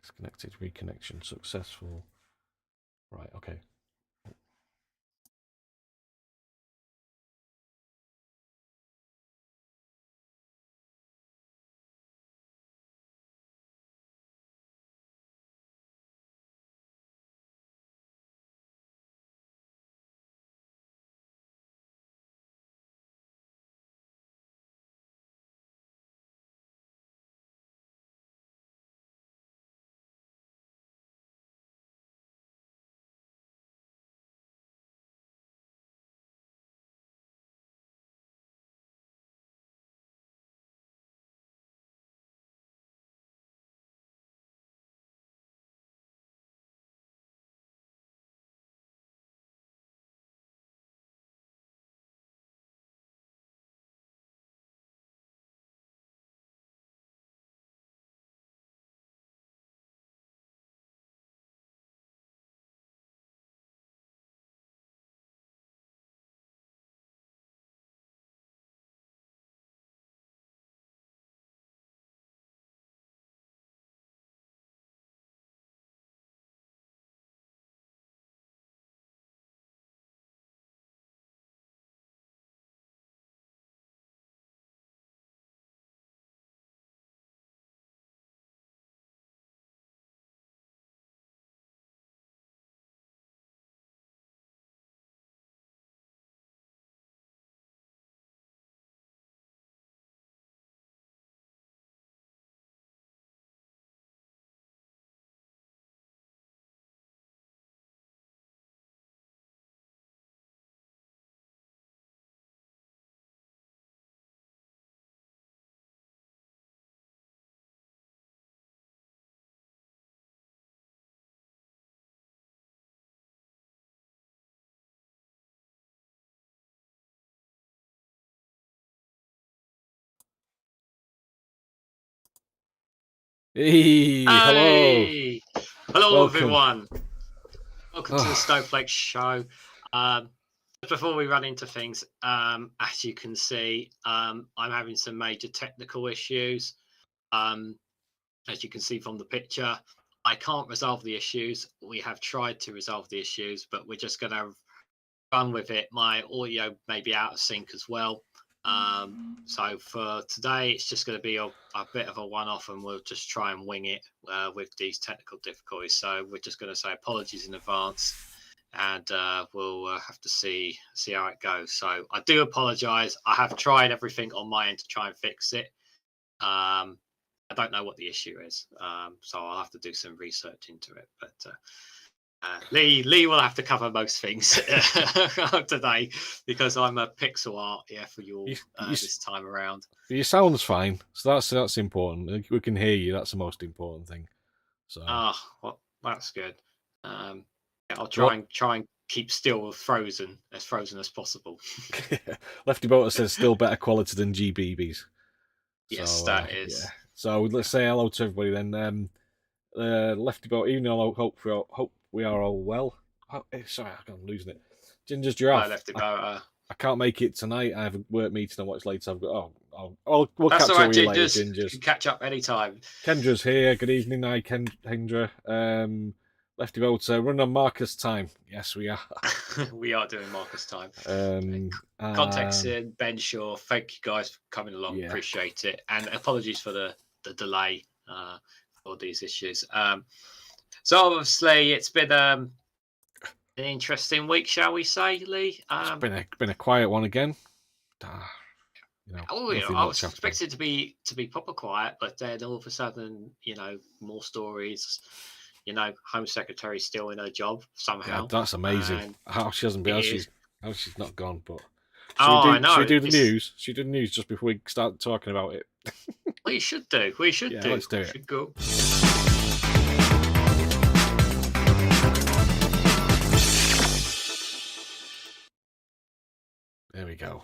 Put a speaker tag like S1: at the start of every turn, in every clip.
S1: Disconnected, reconnection successful. Right, okay. Hey, hello.
S2: Hey! Hello,
S1: Welcome.
S2: everyone. Welcome to the
S1: Oh,
S2: Snowflake show. Just before we run into things, as you can see, I'm having some major technical issues. Um, as you can see from the picture, I can't resolve the issues. We have tried to resolve the issues, but we're just going to run with it. My audio may be out of sync as well. So for today, it's just going to be a bit of a one-off, and we'll just try and wing it with these technical difficulties. So we're just going to say apologies in advance, and we'll have to see how it goes. So I do apologise. I have tried everything on my end to try and fix it. I don't know what the issue is, so I'll have to do some research into it. But Lee will have to cover most things today because I'm a pixel art for you all this time around.
S1: your sound's fine, so that's important. We can hear you. That's the most important thing. So,
S2: Well, that's good. Yeah, I'll
S1: what?
S2: try and keep still frozen as possible.
S1: Lefty Boater says still better quality than GBBs.
S2: Yes,
S1: So,
S2: that
S1: yeah.
S2: is.
S1: So let's say hello to everybody then. Lefty Boater, even though I hope we are all well. Sorry, I'm losing it. Ginger's
S2: Hello,
S1: Giraffe.
S2: Lefty Boater.
S1: I can't make it tonight. I have a work meeting I watch later. I've got. We'll
S2: That's
S1: catch
S2: all
S1: up
S2: right,
S1: with you later,
S2: Gingers. You
S1: Gingers.
S2: can catch up anytime.
S1: Kendra's here. Good evening, hi Kendra. Lefty Voter, run on Marcus time. Yes, we are.
S2: We are doing Marcus time.
S1: Um,
S2: Context in Ben Shaw. Thank you guys for coming along.
S1: yeah.
S2: Appreciate it, and apologies for the delay for these issues. So obviously it's been an interesting week, shall we say, Lee?
S1: It's been a quiet one again.
S2: Yeah,
S1: Nothing
S2: I
S1: much
S2: was
S1: happening.
S2: expected to be proper quiet, but then all of a sudden, more stories. Home Secretary still in her job
S1: Yeah,
S2: somehow,
S1: that's amazing.
S2: and
S1: How she hasn't been,
S2: it is.
S1: how she's not gone. But
S2: I
S1: should we
S2: know.
S1: do the news? Should we do the news just before we start talking about it?
S2: We should do. We should
S1: Yeah,
S2: do.
S1: let's do
S2: We
S1: it.
S2: should go.
S1: There we go.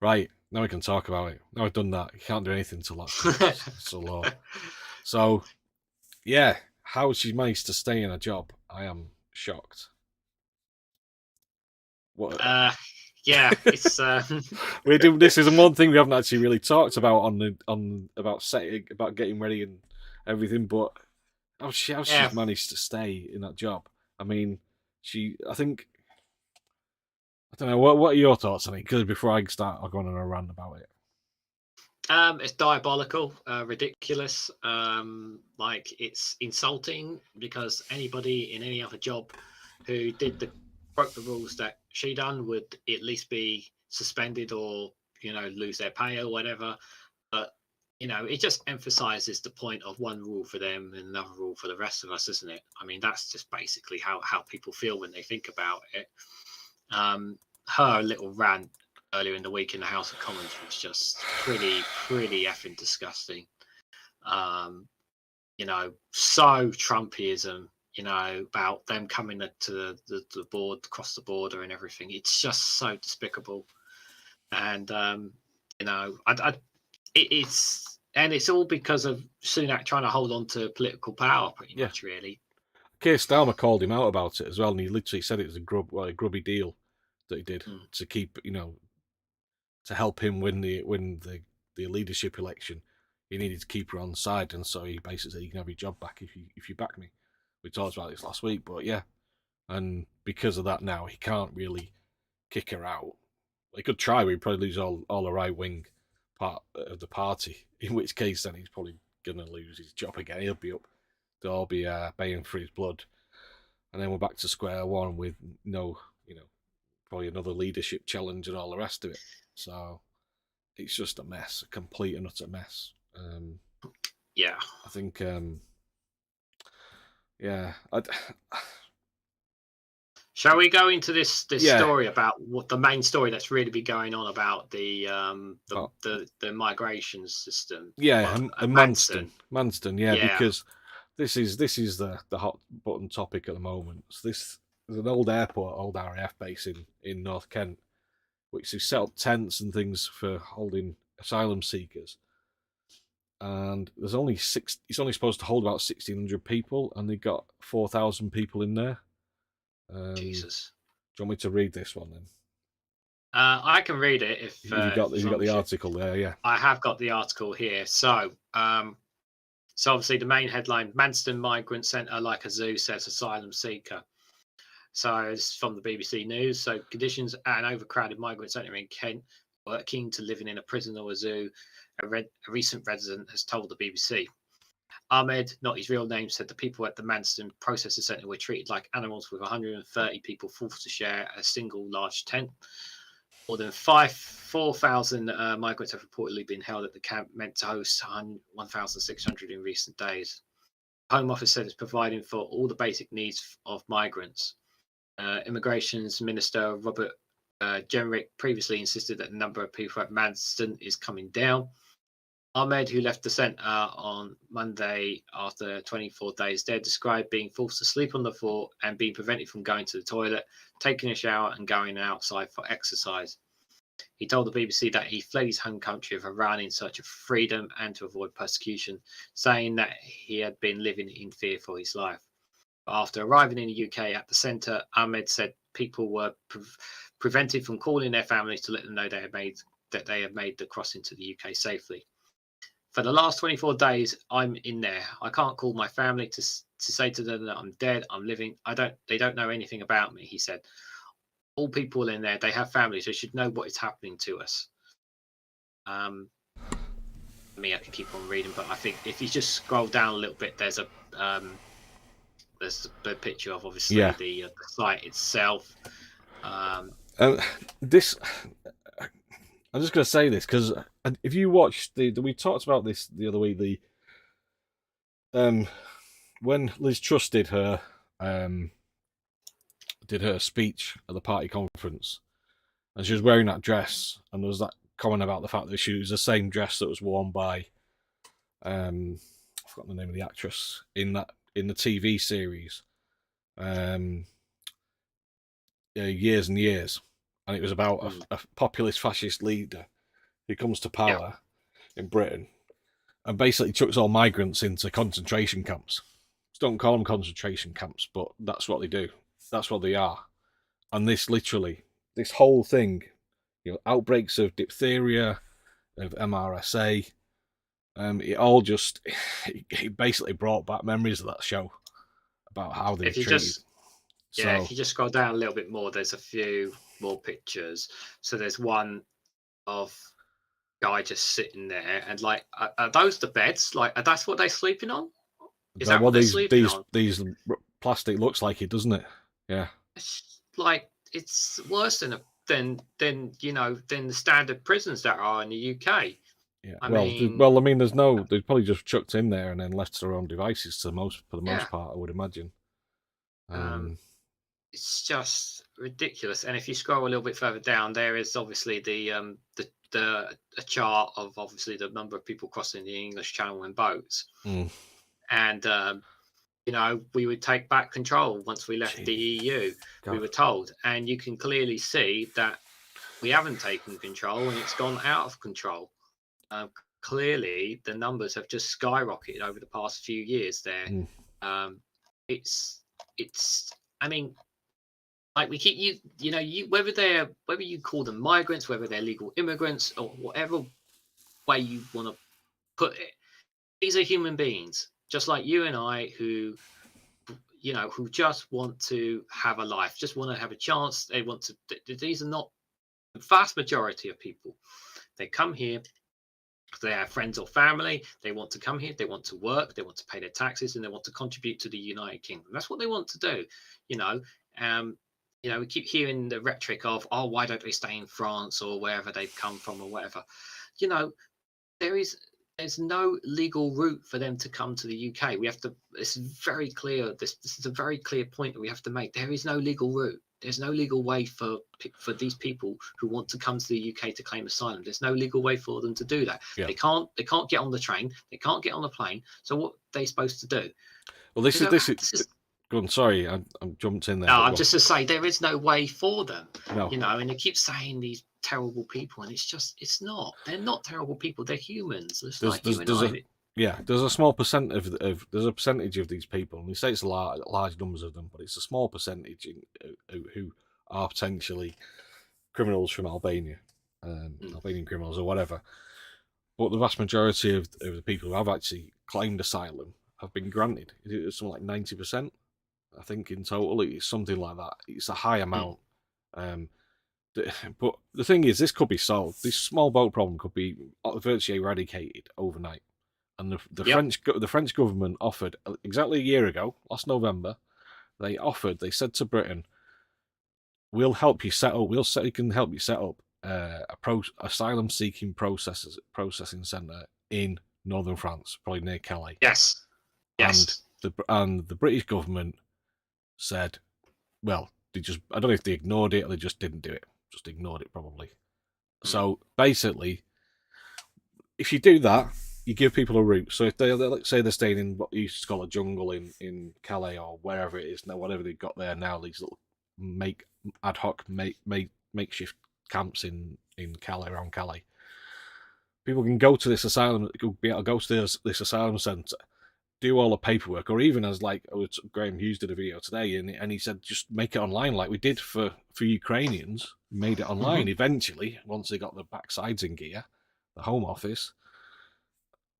S1: Right, now we can talk about it. Now I've done that. You can't do anything until that's done. So low. So, yeah, how she managed to stay in a job, I am shocked. What?
S2: Yeah, it's.
S1: We do. This is one thing we haven't actually really talked about on about setting, about getting ready and everything. But how
S2: Yeah.
S1: she's managed to stay in that job. I mean, I think, I don't know. What are your thoughts on it? Because before I start, I'll go on a rant about it.
S2: It's diabolical, ridiculous. Like it's insulting because anybody in any other job who broke the rules that she done would at least be suspended or lose their pay or whatever. But it just emphasizes the point of one rule for them and another rule for the rest of us, isn't it? I mean, that's just basically how people feel when they think about it. Her little rant earlier in the week in the House of Commons was just pretty effing disgusting. Um, so Trumpism, about them coming to the board, across the border and everything. It's just so despicable. And, it's all because of Sunak trying to hold on to political power, pretty much, really.
S1: Keir Starmer called him out about it as well, and he literally said it was a grubby deal that he did to keep, to help him win the leadership election. He needed to keep her on side, and so he basically said, "You can have your job back if you back me." We talked about this last week, but yeah, and because of that, now he can't really kick her out. He could try, but he'd probably lose all the right wing part of the party. In which case, then he's probably gonna lose his job again. They'll all be baying for his blood, and then we're back to square one with no, probably another leadership challenge and all the rest of it. So it's just a mess, a complete and utter mess.
S2: Yeah,
S1: I think, yeah.
S2: Shall we go into this story about what the main story that's really been going on about the migration system?
S1: Yeah, and Manston, yeah,
S2: Yeah.
S1: because this is the hot button topic at the moment. So there's an old RAF base in North Kent, which has set up tents and things for holding asylum seekers. And there's only it's only supposed to hold about 1,600 people, and they got 4,000 people in there.
S2: Jesus.
S1: Do you want me to read this one then?
S2: I can read it if
S1: you got the article there, yeah.
S2: I have got the article here. So, so obviously the main headline: Manston Migrant Centre like a zoo, says asylum seeker. So it's from the BBC News. So conditions at an overcrowded migrant centre in Kent, working to living in a prison or a zoo. A recent resident has told the BBC. Ahmed, not his real name, said the people at the Manston Processor Centre were treated like animals, with 130 people forced to share a single large tent. More than 4,000 migrants have reportedly been held at the camp, meant to host 1,600 in recent days. The Home Office said it's providing for all the basic needs of migrants. Immigration's Minister Robert Jenrick previously insisted that the number of people at Manston is coming down. Ahmed, who left the centre on Monday after 24 days there, described being forced to sleep on the floor and being prevented from going to the toilet, taking a shower and going outside for exercise. He told the BBC that he fled his home country of Iran in search of freedom and to avoid persecution, saying that he had been living in fear for his life. But after arriving in the UK at the centre, Ahmed said people were prevented from calling their families to let them know they had made the crossing to the UK safely. For the last 24 days, I'm in there. I can't call my family to say to them that I'm dead, I'm living. They don't know anything about me, he said. All people in there, they have families. They should know what is happening to us. I can keep on reading, but I think if you just scroll down a little bit, there's a picture of obviously the site itself.
S1: This, I'm just going to say this because if you watched we talked about this the other week. When Liz Truss did her speech at the party conference, and she was wearing that dress, and there was that comment about the fact that she was the same dress that was worn by I forgot the name of the actress in the TV series, years and years, and it was about a populist fascist leader who comes to power in Britain and basically chucks all migrants into concentration camps. Don't call them concentration camps, but that's what they do. That's what they are. And this whole thing, outbreaks of diphtheria, of MRSA, It all just it basically brought back memories of that show about how they were
S2: If you
S1: treated.
S2: just
S1: So
S2: if you just scroll down a little bit more, there's a few more pictures. So there's one of guy just sitting there, and like, are those the beds? Like, that's what they're sleeping on? Is that
S1: well,
S2: what they're
S1: these
S2: sleeping
S1: these
S2: on?
S1: these plastic looks like it, doesn't it? Yeah.
S2: It's like it's worse than than the standard prisons that are in the UK.
S1: Yeah.
S2: I
S1: Well,
S2: mean,
S1: I mean, there's no. They're probably just chucked in there and then left to their own devices. For the most
S2: yeah,
S1: part, I would imagine.
S2: um,
S1: Um,
S2: it's just ridiculous. And if you scroll a little bit further down, there is obviously the a chart of obviously the number of people crossing the English Channel in boats,
S1: mm,
S2: and we would take back control once we left the
S1: gee,
S2: EU. We
S1: God.
S2: were told, and you can clearly see that we haven't taken control, and it's gone out of control. Um, Clearly, the numbers have just skyrocketed over the past few years. There,
S1: Mm,
S2: um, it's it's. I mean, like we keep you whether you call them migrants, whether they're legal immigrants, or whatever way you want to put it, these are human beings, just like you and I, who just want to have a life, just want to have a chance. They want to. These are not the vast majority of people. They come here, they have friends or family. They want to come here. They want to work. They want to pay their taxes, and they want to contribute to the United Kingdom. That's what they want to do. You know, um, we keep hearing the rhetoric of, "Oh, why don't they stay in France or wherever they've come from or whatever?" You know, there is there's no legal route for them to come to the UK. We have to. It's very clear. This is a very clear point that we have to make. There is no legal route. There's no legal way for these people who want to come to the UK to claim asylum. There's no legal way for them to do that.
S1: yeah.
S2: They can't get on the train. They can't get on a plane. So what are they supposed to do?
S1: Well,
S2: They don't. This is
S1: Go on. Sorry, I'm jumped in there,
S2: no.
S1: but
S2: I'm
S1: go on.
S2: just to say there is no way for them.
S1: No.
S2: And they keep saying these terrible people, and it's not. They're not terrible people. They're humans, just like you and
S1: There's
S2: I.
S1: there's a small percent of there's a percentage of these people, and you say it's large numbers of them, but it's a small percentage who are potentially criminals from Albania,
S2: Mm,
S1: Albanian criminals or whatever. But the vast majority of the people who have actually claimed asylum have been granted. It's something like 90%, I think, in total. It's something like that. It's a high
S2: mm.
S1: amount. Um, but the thing is, this could be solved. This small boat problem could be virtually eradicated overnight. And
S2: Yep.
S1: The French government offered exactly a year ago, last November. They said to Britain, "We'll help you set up. We can help you set up asylum seeking processing centre in northern France, probably near Calais."
S2: Yes.
S1: And
S2: Yes.
S1: the British government said, well, they just I don't know if they ignored it or they just didn't do it. Just ignored it probably.
S2: Mm,
S1: So basically, if you do that, you give people a route. So if let's say they're staying in what you used to call a jungle in Calais or wherever it is now, whatever they've got there now, these little make ad hoc makeshift camps in Calais, around Calais. People can go to this asylum, be able to go to this asylum centre, do all the paperwork, or even as like Graham Hughes did a video today, and he said just make it online like we did for Ukrainians. We made it online
S2: mhm.
S1: eventually once they got the backsides in gear, the Home Office.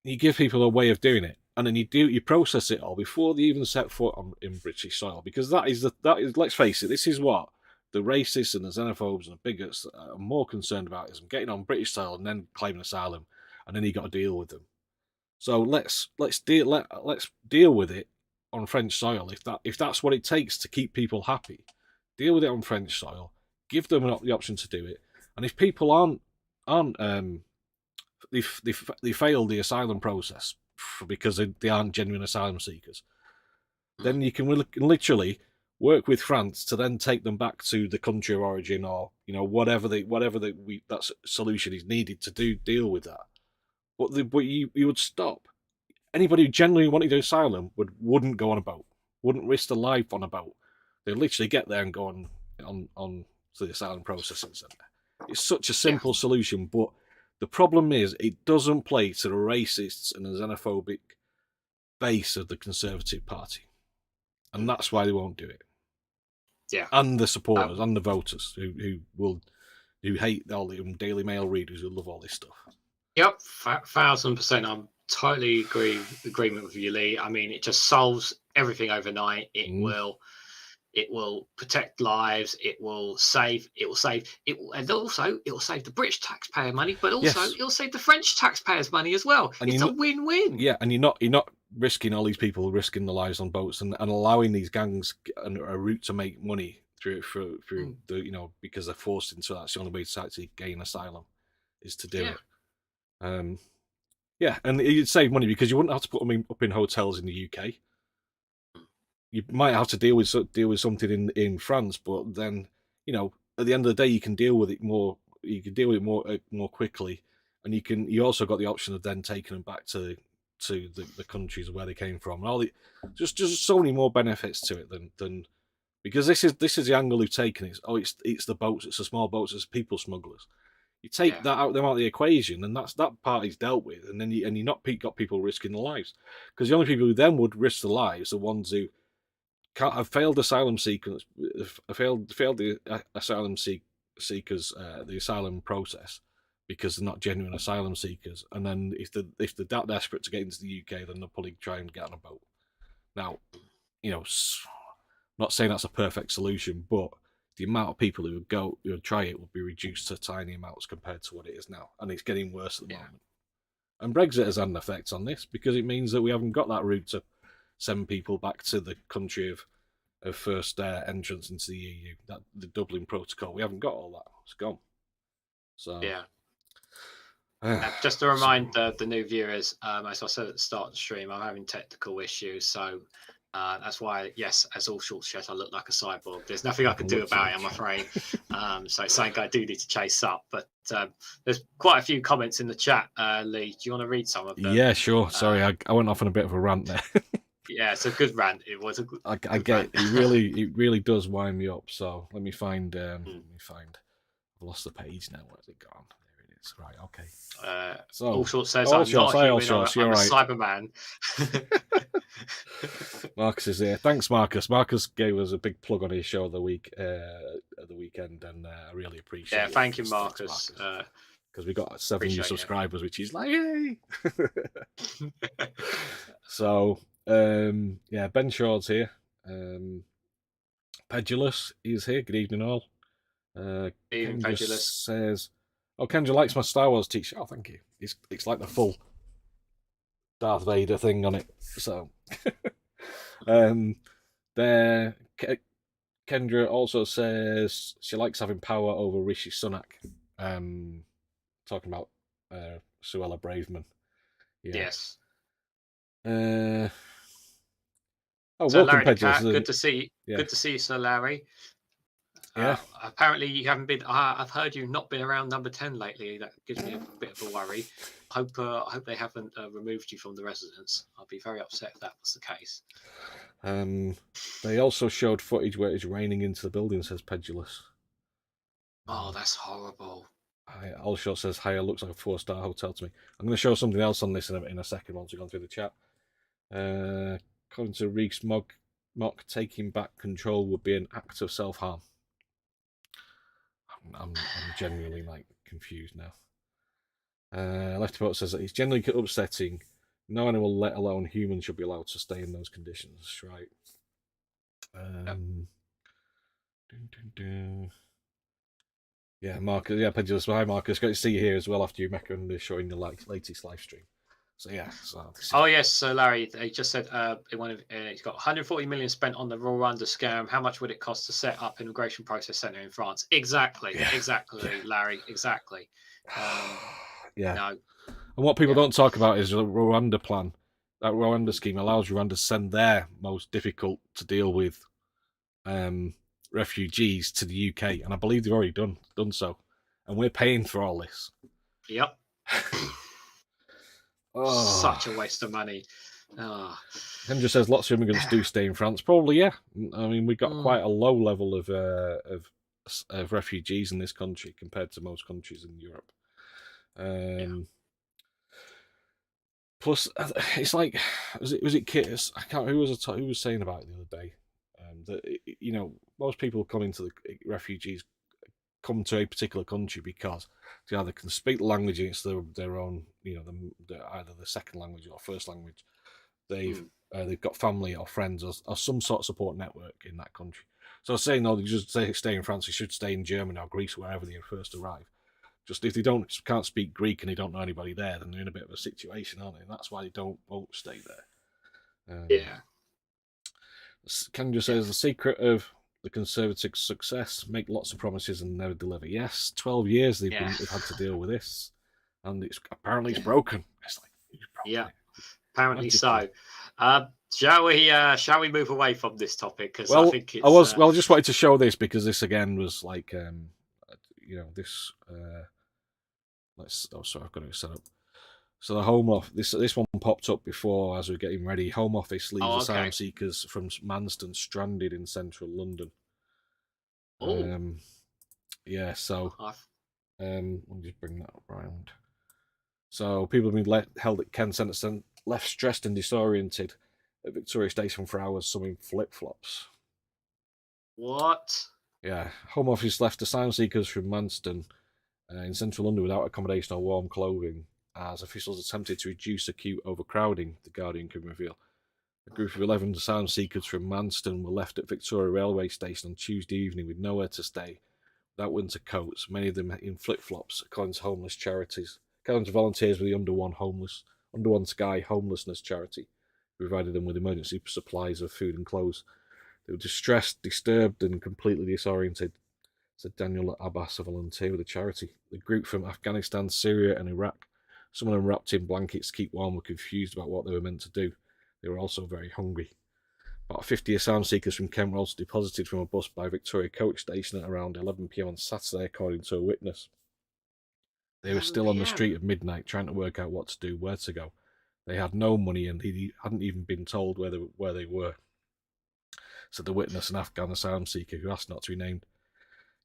S1: You give people a way of doing it, and then you process it all before they even set foot in British soil, because that is let's face it, this is what the racists and the xenophobes and the bigots are more concerned about, is getting on British soil and then claiming asylum, and then you got to deal with them. So let's deal with it on French soil, if that's what it takes to keep people happy. Deal with it on French soil. Give them the option to do it. And if people aren't they fail the asylum process because they aren't genuine asylum seekers,
S2: Mm.
S1: then you can literally work with France to then take them back to the country of origin, or whatever that solution is needed to deal with that. But you would stop anybody who genuinely wanted asylum wouldn't go on a boat, wouldn't risk their life on a boat. They literally get there and go on to the asylum processing centre. It's such a
S2: Yeah.
S1: simple solution, but the problem is it doesn't play to the racists and the xenophobic base of the Conservative Party, and
S2: Mm.
S1: that's why they won't do it.
S2: Yeah.
S1: And the
S2: Um,
S1: supporters and the voters who hate all the Daily Mail readers who love all this stuff.
S2: yep. 1,000%. I'm totally agreement with you, Lee. I mean, it just solves everything overnight. It will protect lives. And also it will save the British taxpayer money, but also
S1: Yes,
S2: it'll save the French taxpayers money as well.
S1: and
S2: It's a win-win.
S1: yeah, and you're not risking all these people risking their lives on boats and allowing these gangs a route to make money through the because they're forced into that's the only way to actually gain asylum is to do
S2: Yeah,
S1: it. Yeah, and you'd save money because you wouldn't have to put them up in hotels in the UK. You might have to deal with something in France, but then at the end of the day you can deal with it more. You can deal with it more quickly, and you also got the option of then taking them back to the countries where they came from, and all the just so many more benefits to it than because this is the angle they've taken. It's the boats, it's the small boats, it's people smugglers. You take
S2: yeah,
S1: that out them out of the equation, and that part is dealt with, and then you not got people risking their lives because the only people who then would risk their lives are the ones who can't have failed asylum seekers, failed the asylum seekers, the asylum process because they're not genuine asylum seekers, and then if they're that desperate to get into the UK, then they'll probably try and get on a boat. Now, you know, not saying that's a perfect solution, but the amount of people who would try it would be reduced to tiny amounts compared to what it is now, and it's getting worse at the
S2: yeah,
S1: moment. And Brexit has had an effect on this because it means that we haven't got that route to send people back to the country of first entrance into the EU. That the Dublin Protocol, we haven't got all that. It's gone. So
S2: yeah. Just to remind the new viewers, as I said at the start of the stream, I'm having technical issues, so that's why, yes, as all short shares, I look like a cyborg. There's nothing I can do about it, I'm afraid. So it's something I do need to chase up. But there's quite a few comments in the chat, Lee. Do you want to read some of them?
S1: Yeah, sure. Sorry, I went off on a bit of a rant there.
S2: Yeah, it's a good rant. It was a good,
S1: I
S2: good
S1: get
S2: rant.
S1: it really does wind me up. So let me find. Let me find. I've lost the page now. Where's it gone? There it is. Right. Okay. So
S2: All sorts says
S1: all
S2: I'm
S1: shorts,
S2: not a
S1: all
S2: human.
S1: shorts.
S2: I'm
S1: You're
S2: a
S1: right.
S2: Cyberman.
S1: Marcus is here. Thanks, Marcus. Marcus gave us a big plug on his show the weekend, and I really appreciate it.
S2: Yeah, thank you, Marcus.
S1: Because we got 7 new subscribers, which is like, yay! So, yeah, Ben Shaw's here. Pedulous is here. Good evening, all.
S2: Even
S1: Kendra
S2: Pedulous
S1: says, "Oh, Kendra likes my Star Wars t-shirt. Oh, thank you. It's like the full Darth Vader thing on it. So, there. Kendra also says she likes having power over Rishi Sunak. Talking about Suella Braverman. Yeah.
S2: Yes.
S1: Oh,
S2: So
S1: welcome,
S2: Larry the
S1: Pedulous.
S2: Cat, good to see you.
S1: Yeah.
S2: Good to see you, Sir Larry.
S1: Yeah.
S2: Apparently you haven't been. I've heard you've not been around number 10 lately. That gives me a bit of a worry. I hope they haven't removed you from the residence. I'd be very upset if that was the case.
S1: They also showed footage where it's raining into the building, says Pedulous.
S2: Oh, that's horrible.
S1: Allshot says, "Hi, looks like a 4-star hotel to me." I'm going to show something else on this in a second once we've gone through the chat. According to Reeks Mock, taking back control would be an act of self-harm. I'm genuinely confused now. Leftyport says that it's generally upsetting. No animal, let alone human, should be allowed to stay in those conditions. Right. Yeah, Marcus. Yeah, Pedulous. Hi, Marcus. Great to see you here as well after you and showing the latest live stream. So yeah.
S2: Oh yes, so Larry, they just said he's got 140 million spent on the Rwanda scam. How much would it cost to set up immigration process center in France? Exactly, Larry, exactly.
S1: Yeah.
S2: No.
S1: And what people don't talk about is the Rwanda plan. That Rwanda scheme allows Rwanda to send their most difficult to deal with refugees to the UK, and I believe they've already done so, and we're paying for all this.
S2: Yep. Such a waste of money.
S1: Kendra says lots of immigrants do stay in France. Probably, yeah. I mean, we've got quite a low level of refugees in this country compared to most countries in Europe. Plus, it's like, was it Kit? I can't. Who was saying about it the other day? That most people coming to the refugees come to a particular country because they either can speak the language and it's their own, either the second language or first language. They've
S2: Mm.
S1: they've got family or friends or some sort of support network in that country. So saying no, they just stay in France. They should stay in Germany or Greece, wherever they first arrive. Just if they can't speak Greek and they don't know anybody there, then they're in a bit of a situation, aren't they? And that's why they won't stay there.
S2: Yeah.
S1: Can you say
S2: Yeah.
S1: is the secret of the Conservative success? Make lots of promises and never deliver. Yes, 12 years they've
S2: Yeah.
S1: had to deal with this, and it's broken. It's like you've
S2: Yeah.
S1: broken it
S2: Apparently
S1: magically.
S2: so. Uh, shall we move away from this topic? Because I
S1: Well,
S2: think it's
S1: I just wanted to show this because this again was like this. Let's. Oh, sorry, I've got it set up. So the Home Office, this one popped up before as we are getting ready. Home Office leaves
S2: oh,
S1: asylum
S2: okay.
S1: seekers from Manston stranded in central London.
S2: Oh,
S1: Um, yeah, so
S2: I've,
S1: let me just bring that up round. So people have been held at Kent Centre, left stressed and disoriented at Victoria Station for hours, some in flip flops.
S2: what?
S1: Yeah, Home Office left asylum seekers from Manston in central London without accommodation or warm clothing, as officials attempted to reduce acute overcrowding, the Guardian can reveal. A group of 11 asylum seekers from Manston were left at Victoria Railway Station on Tuesday evening with nowhere to stay, without winter coats, many of them in flip flops, according to homeless charities. According to volunteers with the Under One Sky homelessness charity, who provided them with emergency supplies of food and clothes. They were distressed, disturbed, and completely disoriented, said Daniel Abbas, a volunteer with the charity. The group from Afghanistan, Syria, and Iraq, some of them wrapped in blankets to keep warm, were confused about what they were meant to do. They were also very hungry. About 50 asylum seekers from Kent were also deposited from a bus by Victoria Coach Station at around 11 p.m. on Saturday, according to a witness. They were
S2: 11
S1: still on the
S2: p.m.
S1: street at midnight trying to work out what to do, where to go. They had no money and he hadn't even been told where they were, said the witness, an Afghan asylum seeker who asked not to be named.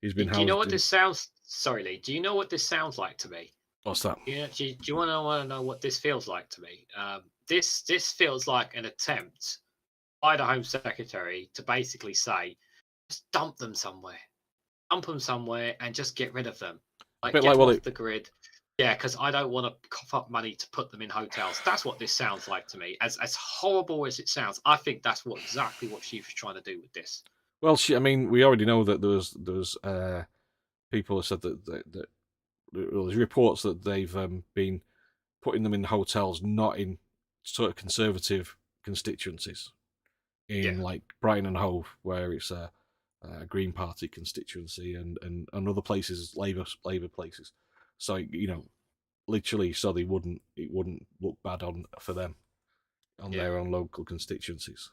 S1: He's been
S2: Do you know
S1: housed
S2: what
S1: in.
S2: this sounds? Sorry, Lee. Do you know what this sounds like to me?
S1: What's that?
S2: Do you want to know what this feels like to me? This feels like an attempt by the Home Secretary to basically say, just dump them somewhere, and just get rid of them.
S1: A
S2: Like
S1: bit
S2: get
S1: like
S2: them
S1: what
S2: off
S1: it.
S2: the grid. Yeah, because I don't want to cough up money to put them in hotels. That's what this sounds like to me. As horrible as it sounds, I think that's exactly what she was trying to do with this.
S1: Well, I mean, we already know that there was people who said that there's reports that they've been putting them in hotels, not in sort of conservative constituencies,
S2: Yeah,
S1: in like Brighton and Hove, where it's a Green Party constituency, and other places, Labour places. So literally, so it wouldn't look bad for them on
S2: yeah.
S1: their own local constituencies.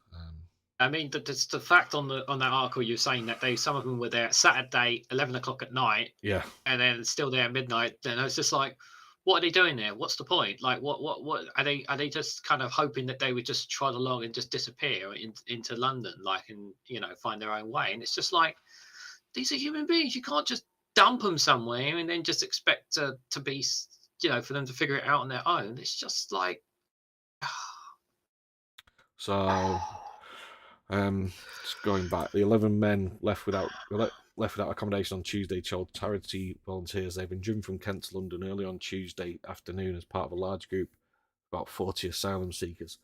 S2: I mean, the fact on that article you're saying that some of them were there Saturday 11 o'clock at night,
S1: Yeah.
S2: and then still there at midnight. Then I was just like, what are they doing there? What's the point? Like, what are they just kind of hoping that they would just trot along and just disappear into London, like, and find their own way? And it's just like, these are human beings. You can't just dump them somewhere and then just expect to be, for them to figure it out on their own. It's just like,
S1: So just going back, the 11 men left without accommodation on Tuesday told charity volunteers they've been driven from Kent to London early on Tuesday afternoon as part of a large group of about 40 asylum seekers.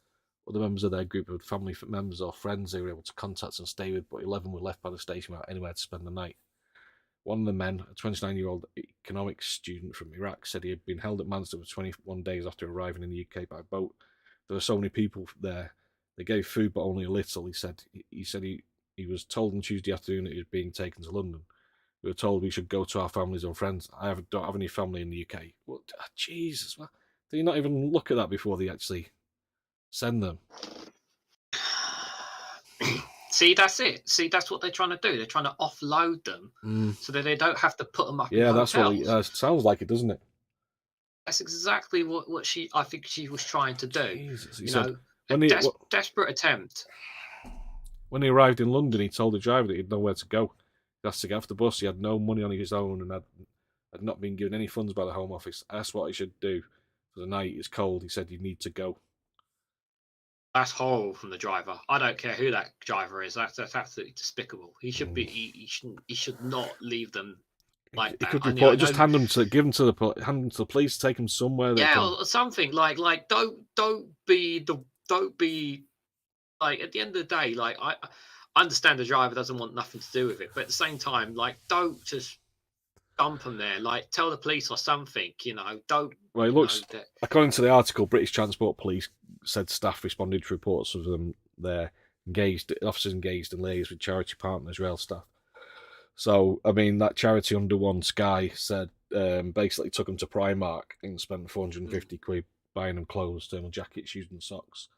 S1: Other members of their group had family members or friends they were able to contact and stay with, but 11 were left by the station without anywhere to spend the night. One of the men, a 29-year-old economics student from Iraq, said he had been held at Manston for 21 days after arriving in the UK by boat. There were so many people there. They gave food, but only a little. He said. He was told on Tuesday afternoon that he was being taken to London. We were told we should go to our families and friends. Don't have any family in the UK. Well, Jesus, well, do you not even look at that before they actually send them?
S2: See, that's it. See, that's what they're trying to do. They're trying to offload them so that they don't have to put them up in
S1: Yeah, that's what
S2: hotels.
S1: it sounds like, it doesn't it?
S2: That's exactly what I think she was trying to do.
S1: Jesus, he
S2: You
S1: said
S2: know, a
S1: when he
S2: desperate attempt.
S1: when he arrived in London, he told the driver that he had nowhere to go. He asked to get off the bus. He had no money on his own and had not been given any funds by the Home Office. I asked what he should do for the night. It's cold. He said, "You need to go."
S2: That's horrible from the driver. I don't care who that driver is. That's absolutely despicable. He should be.
S1: Mm.
S2: He should not leave them like
S1: He
S2: that.
S1: could
S2: I
S1: report it.
S2: know,
S1: Just hand them to the police. Take them somewhere they
S2: yeah,
S1: can.
S2: or something like don't be like at the end of the day, like I understand the driver doesn't want nothing to do with it, but at the same time, like don't just dump them there. Like tell the police or something. Don't
S1: Well, it looks
S2: that.
S1: according to the article, British Transport Police said staff responded to reports of them there officers engaged in liaison with charity partners, rail staff. So, I mean, that charity Under One Sky said basically took them to Primark and spent 450 quid buying them clothes, thermal jackets, shoes, and socks.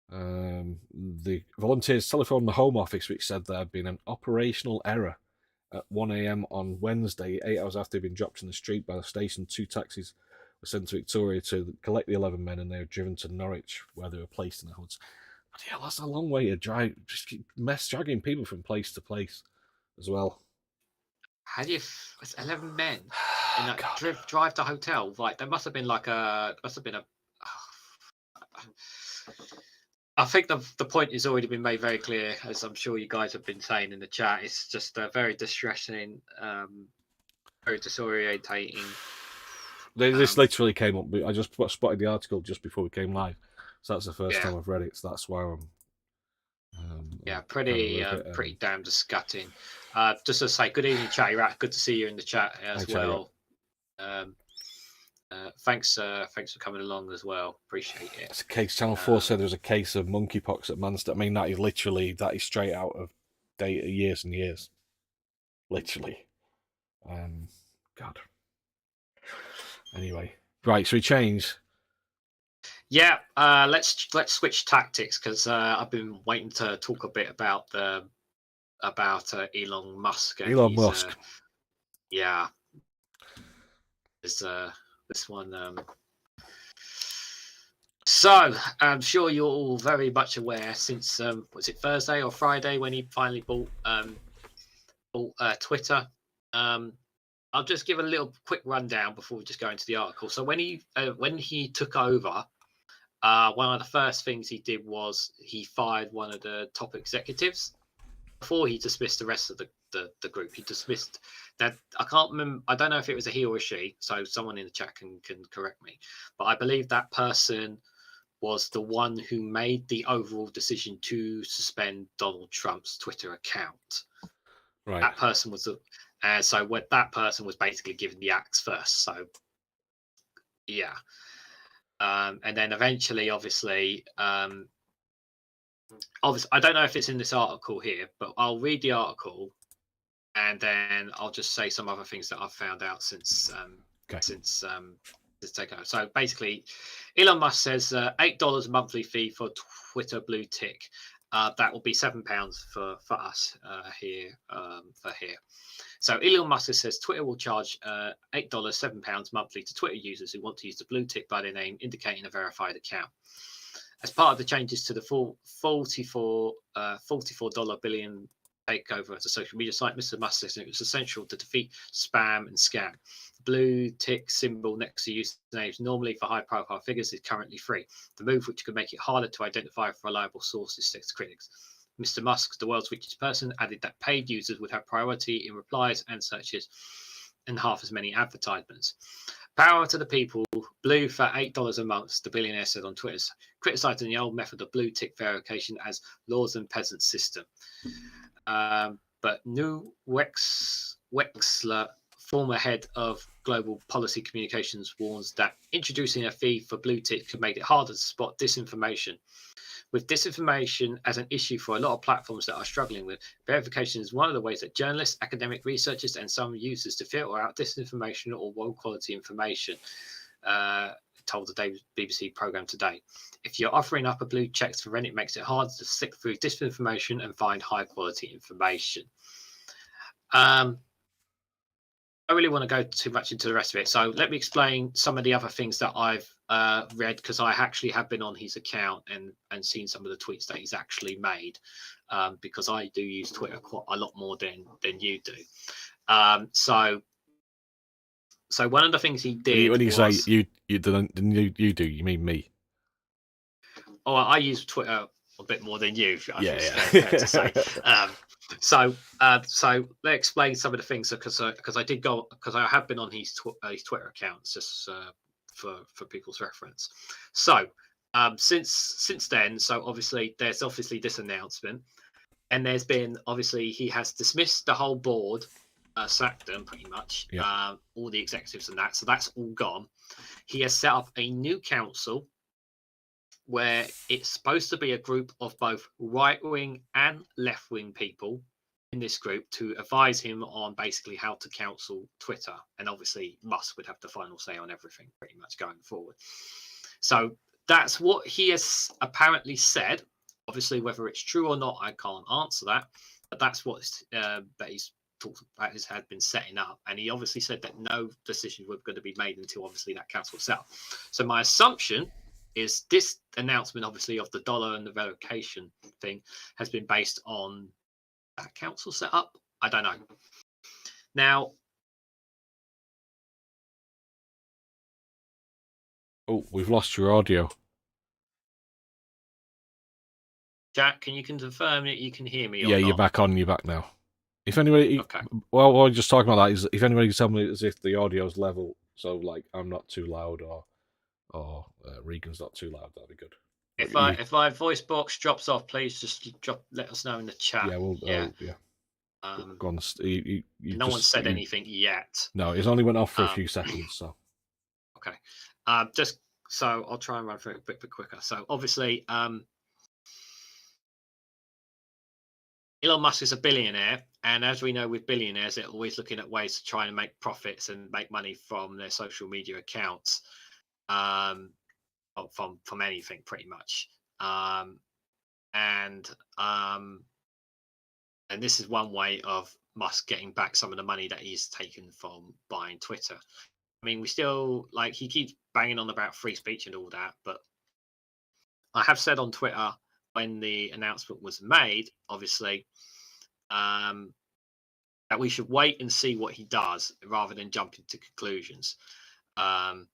S1: The volunteers telephoned the Home Office, which said there had been an operational error at 1 a.m. on Wednesday, 8 hours after they'd been dropped in the street by the station. 2 taxis were sent to Victoria to collect the 11 men, and they were driven to Norwich, where they were placed in the hoods. But yeah, that's a long way to drive. Just keep dragging people from place to place as well.
S2: How do you? It's 11 men in that
S1: God.
S2: drive to hotel. Like there must have been a. I think the point has already been made very clear, as I'm sure you guys have been saying in the chat. It's just very distressing, very disorientating.
S1: This literally came up. I just spotted the article just before we came live, so that's the first
S2: Yeah,
S1: time I've read it. So that's why I'm.
S2: yeah,
S1: kind of
S2: pretty damn disgusting. Just to say, good evening, chatty rat. Good to see you in the chat as
S1: Hi,
S2: well. Thanks for coming along as well. Appreciate it.
S1: It's a case. Channel 4 said there was a case of monkeypox at Manchester. I mean, that is straight out of data, years and years. Literally. God. Anyway, right. So we change.
S2: Yeah, let's switch tactics because I've been waiting to talk a bit about Elon Musk and
S1: Elon Musk.
S2: Yeah, this one. So I'm sure you're all very much aware since was it Thursday or Friday when he finally bought Twitter. I'll just give a little quick rundown before we just go into the article. So when he took over, one of the first things he did was he fired one of the top executives before he dismissed the rest of the group. He dismissed that. I can't remember. I don't know if it was a he or a she. So someone in the chat can correct me. But I believe that person was the one who made the overall decision to suspend Donald Trump's Twitter account.
S1: Right.
S2: That person was so what that person was basically given the axe first. So yeah. And then eventually, obviously, I don't know if it's in this article here, but I'll read the article and then I'll just say some other things that I've found out since takeover. So basically, Elon Musk says $8 monthly fee for Twitter blue tick. That will be £7 for us here for here. So Elon Musk says Twitter will charge $8, £7 monthly to Twitter users who want to use the blue tick by their name, indicating a verified account. As part of the changes to the full $44 billion takeover as a social media site, Mr. Musk says it was essential to defeat spam and scam. The blue tick symbol next to usernames, normally for high-profile figures, is currently free. The move, which could make it harder to identify reliable sources, says critics. Mr. Musk, the world's richest person, added that paid users would have priority in replies and searches and half as many advertisements. Power to the people, blue for $8 a month, the billionaire said on Twitter, criticizing the old method of blue tick verification as laws and peasants system. But New Wexler, former head of global policy communications, warns that introducing a fee for blue tick could make it harder to spot disinformation. With disinformation as an issue for a lot of platforms that are struggling with, verification is one of the ways that journalists, academic researchers, and some users to filter out disinformation or low-quality information, told the BBC programme Today. If you're offering up a blue check for rent, it makes it harder to sift through disinformation and find high-quality information. I don't really want to go too much into the rest of it. So let me explain some of the other things that I've read, because I actually have been on his account and seen some of the tweets that he's actually made, because I do use Twitter quite a lot more than you do. So one of the things he did
S1: when you say you do, you mean me?
S2: Oh, I use Twitter a bit more than you.
S1: Yeah.
S2: Fair to say. So, so let's explain some of the things because I did go because I have been on his Twitter accounts just for people's reference. So, since then, so obviously there's obviously this announcement, and there's been obviously he has dismissed the whole board, sacked them pretty much,
S1: Yeah.
S2: all the executives and that. So that's all gone. He has set up a new council where it's supposed to be a group of both right wing and left wing people in this group to advise him on basically how to counsel Twitter. And obviously, Musk would have the final say on everything pretty much going forward. So that's what he has apparently said. Obviously, whether it's true or not, I can't answer that. But that's what that he's talked about his had been setting up. And he obviously said that no decisions were going to be made until obviously that council was set up. So my assumption is this announcement, obviously, of the dollar and the relocation thing has been based on that council setup. I don't know. Now,
S1: Oh, we've lost your audio.
S2: Jack, can you confirm that you can hear me
S1: Yeah,
S2: or
S1: you're
S2: not?
S1: back on. You're back now. If anybody,
S2: Okay.
S1: well, what I was just talking about that is if anybody can tell me as if the audio's level, so like I'm not too loud or Regan's not too loud, that'd be good.
S2: If my voice box drops off, please just let us know in the chat.
S1: Yeah, well,
S2: Yeah.
S1: yeah.
S2: Um,
S1: Go on. You
S2: no one
S1: just
S2: said anything yet.
S1: no. It only went off for a few seconds. So
S2: Okay. Just so I'll try and run through it a bit quicker. So obviously, Elon Musk is a billionaire, and as we know with billionaires, they're always looking at ways to try and make profits and make money from their social media accounts, um, from anything pretty much. And and this is one way of Musk getting back some of the money that he's taken from buying Twitter. I mean, we still like he keeps banging on about free speech and all that, but I have said on Twitter when the announcement was made, obviously, that we should wait and see what he does rather than jump into conclusions. Um,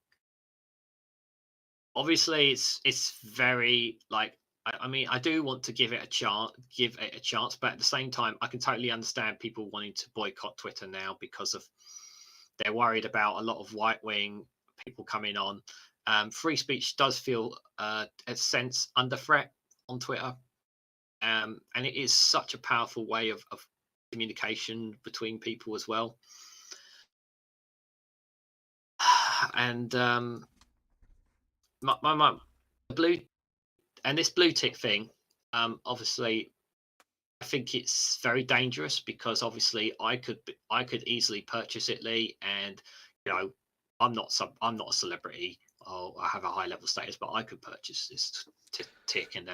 S2: Obviously, it's very like I mean I do want to give it a chance, but at the same time, I can totally understand people wanting to boycott Twitter now because of they're worried about a lot of right wing people coming on. Free speech does feel a sense under threat on Twitter, and it is such a powerful way of communication between people as well. And my blue and this blue tick thing, obviously, I think it's very dangerous because obviously I could easily purchase it, Lee, and you know I'm not a celebrity or I have a high level status, but I could purchase this tick and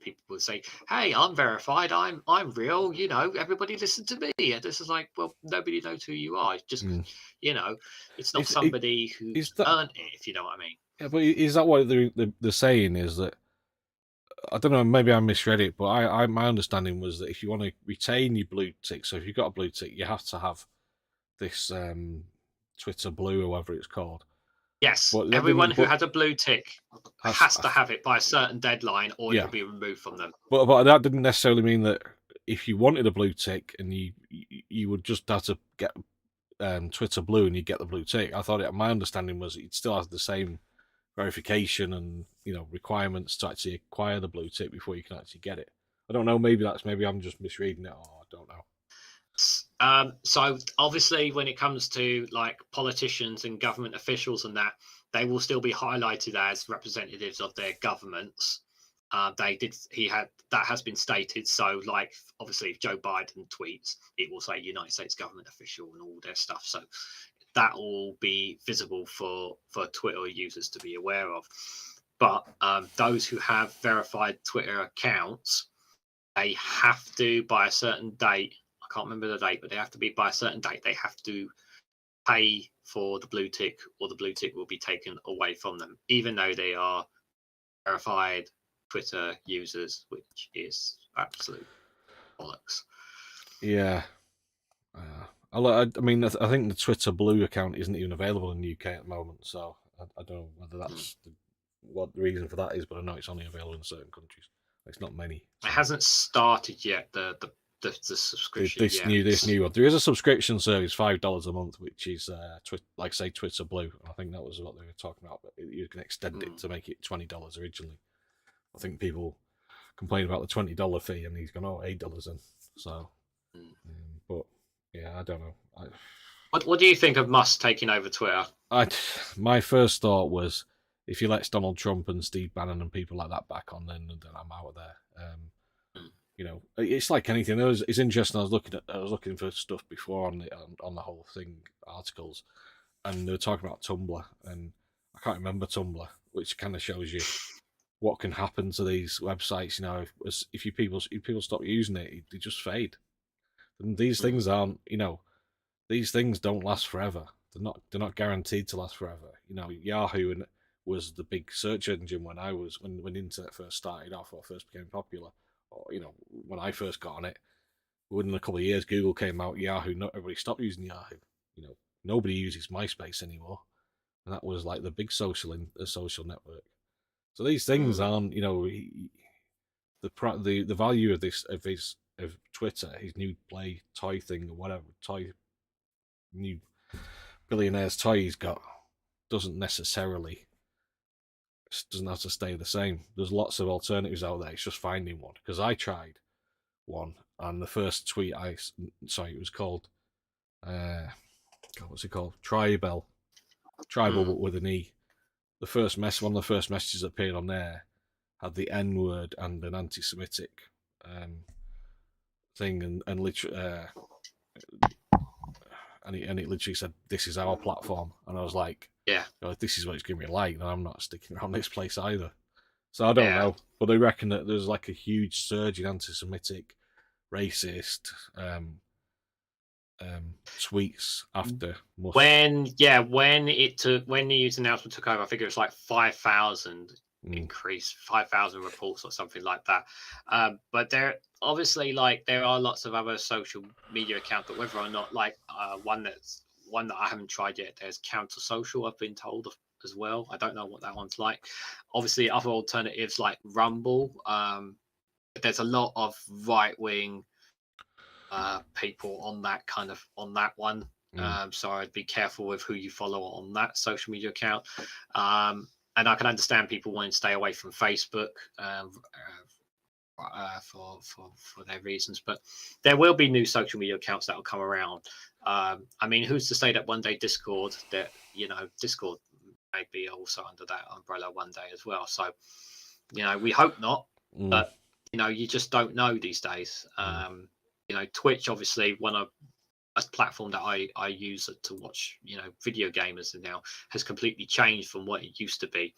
S2: people would say, "Hey, I'm verified. I'm real. You know, everybody listen to me." And this is like, well, nobody knows who you are. Just you know, it's not somebody
S1: is
S2: who's
S1: that
S2: earned it, if you know what I mean.
S1: yeah, but is that what they're saying is that I don't know, maybe I misread it, but I my understanding was that if you want to retain your blue tick, so if you've got a blue tick, you have to have this Twitter Blue or whatever it's called.
S2: Yes,
S1: But that
S2: everyone
S1: didn't.
S2: who
S1: But
S2: has a blue tick has to have it by a certain deadline, or
S1: yeah,
S2: it'll be removed from them.
S1: but that didn't necessarily mean that if you wanted a blue tick and you would just have to get Twitter Blue and you get the blue tick. I thought my understanding was it still has the same verification and requirements to actually acquire the blue tick before you can actually get it. I don't know. Maybe I'm just misreading it, or I don't know.
S2: So obviously, when it comes to like politicians and government officials and that, they will still be highlighted as representatives of their governments. They did. He had that has been stated. So, like, obviously, if Joe Biden tweets, it will say United States government official and all their stuff. So that will be visible for Twitter users to be aware of. But those who have verified Twitter accounts, they have to by a certain date. I can't remember the date, but they have to be by a certain date. They have to pay for the blue tick, or the blue tick will be taken away from them, even though they are verified Twitter users, which is absolute bollocks.
S1: Yeah. I mean, I think the Twitter Blue account isn't even available in the UK at the moment, so I don't know whether that's what the reason for that is, but I know it's only available in certain countries. It's not many.
S2: It
S1: So.
S2: hasn't started yet. The the subscription.
S1: This new one. There is a subscription service, $5 a month, which is like say Twitter Blue. I think that was what they were talking about. But you can extend it to make it $20 originally. I think people complain about the $20 fee, and he's gone $8 in. So, but yeah, I don't know.
S2: What do you think of Musk taking over Twitter?
S1: My first thought was, if he lets Donald Trump and Steve Bannon and people like that back on, then I'm out of there. You know, it's like anything. It's interesting. I was looking for stuff before on the whole thing, articles, and they were talking about Tumblr, and I can't remember Tumblr, which kind of shows you what can happen to these websites. You know, if people stop using it, they just fade. And these things aren't, you know, these things don't last forever. They're not guaranteed to last forever. You know, Yahoo was the big search engine when when internet first started off or first became popular. Or, you know, when I first got on it, within a couple of years, Google came out. Yahoo, not everybody stopped using Yahoo. You know, nobody uses MySpace anymore, and that was like the big social network. So these things aren't, you know, the value of Twitter, his new play toy thing or whatever new billionaire's toy he's got, doesn't have to stay the same. There's lots of alternatives out there. It's just finding one. Because I tried one, and the first tweet it was called, what's it called? Tribal, but with an E. One of the first messages that appeared on there had the N word and an anti-Semitic thing, and literally, and it literally said, "This is our platform," and I was like,
S2: "Yeah,
S1: if this is what it's going to be like, then I'm not sticking around this place either." So I don't know, but they reckon that there's like a huge surge in anti-Semitic, racist tweets after Musk.
S2: When the news announcement took over, I think it was like 5,000 increase, 5,000 reports or something like that. But there obviously, like, there are lots of other social media accounts, but whether or not, like, one that I haven't tried yet, there's Counter Social, I've been told as well. I don't know what that one's like. Obviously, other alternatives like Rumble. But there's a lot of right wing people on that one. So I'd be careful with who you follow on that social media account. And I can understand people wanting to stay away from Facebook for their reasons, but there will be new social media accounts that will come around. I mean, who's to say that one day Discord may be also under that umbrella one day as well. So, you know, we hope not, but you know, you just don't know these days. You know, Twitch, obviously, a platform that I use to watch, you know, video gamers, and now has completely changed from what it used to be.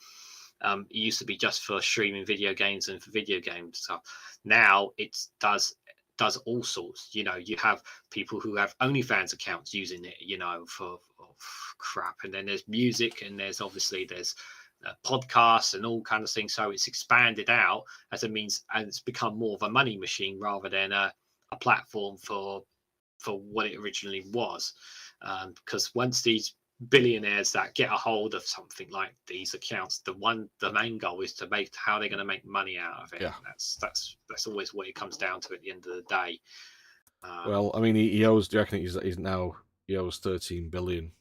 S2: It used to be just for streaming video games and for video games. So now it does all sorts. You know, you have people who have OnlyFans accounts using it, you know, for crap, and then there's music, and there's podcasts and all kinds of things. So it's expanded out as a means, and it's become more of a money machine rather than a platform for what it originally was. Because once these billionaires that get a hold of something like these accounts, the main goal is to make how they're going to make money out of it.
S1: Yeah.
S2: That's always what it comes down to at the end of the day.
S1: Well, I mean, he owes. Do you reckon he owes 13 billion,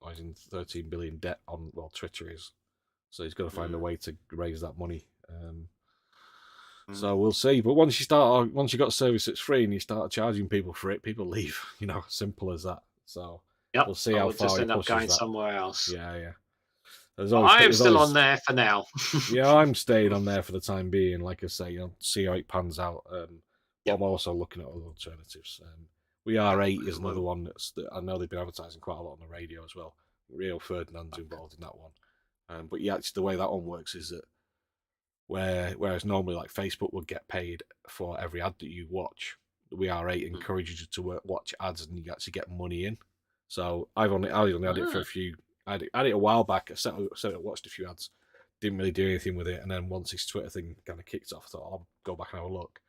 S1: or he's in 13 billion debt on, well, Twitter is, so he's got to find a way to raise that money. So we'll see. But once you got a service that's free and you start charging people for it, people leave. You know, simple as that. So we'll see how far he pushes
S2: going
S1: that.
S2: somewhere else.
S1: Yeah.
S2: I am still on there for now.
S1: Yeah, I'm staying on there for the time being. Like I say, I'll see how it pans out. I'm also looking at other alternatives. We Are 8 is another one that I know they've been advertising quite a lot on the radio as well. Rio Ferdinand's involved in that one. But yeah, actually, the way that one works is that whereas normally, like, Facebook would get paid for every ad that you watch, We Are 8 encourages you to watch ads, and you actually get money in. So I only had it for a few. I had it a while back. I watched a few ads, didn't really do anything with it, and then once this Twitter thing kind of kicked off, I thought I'll go back and have a look,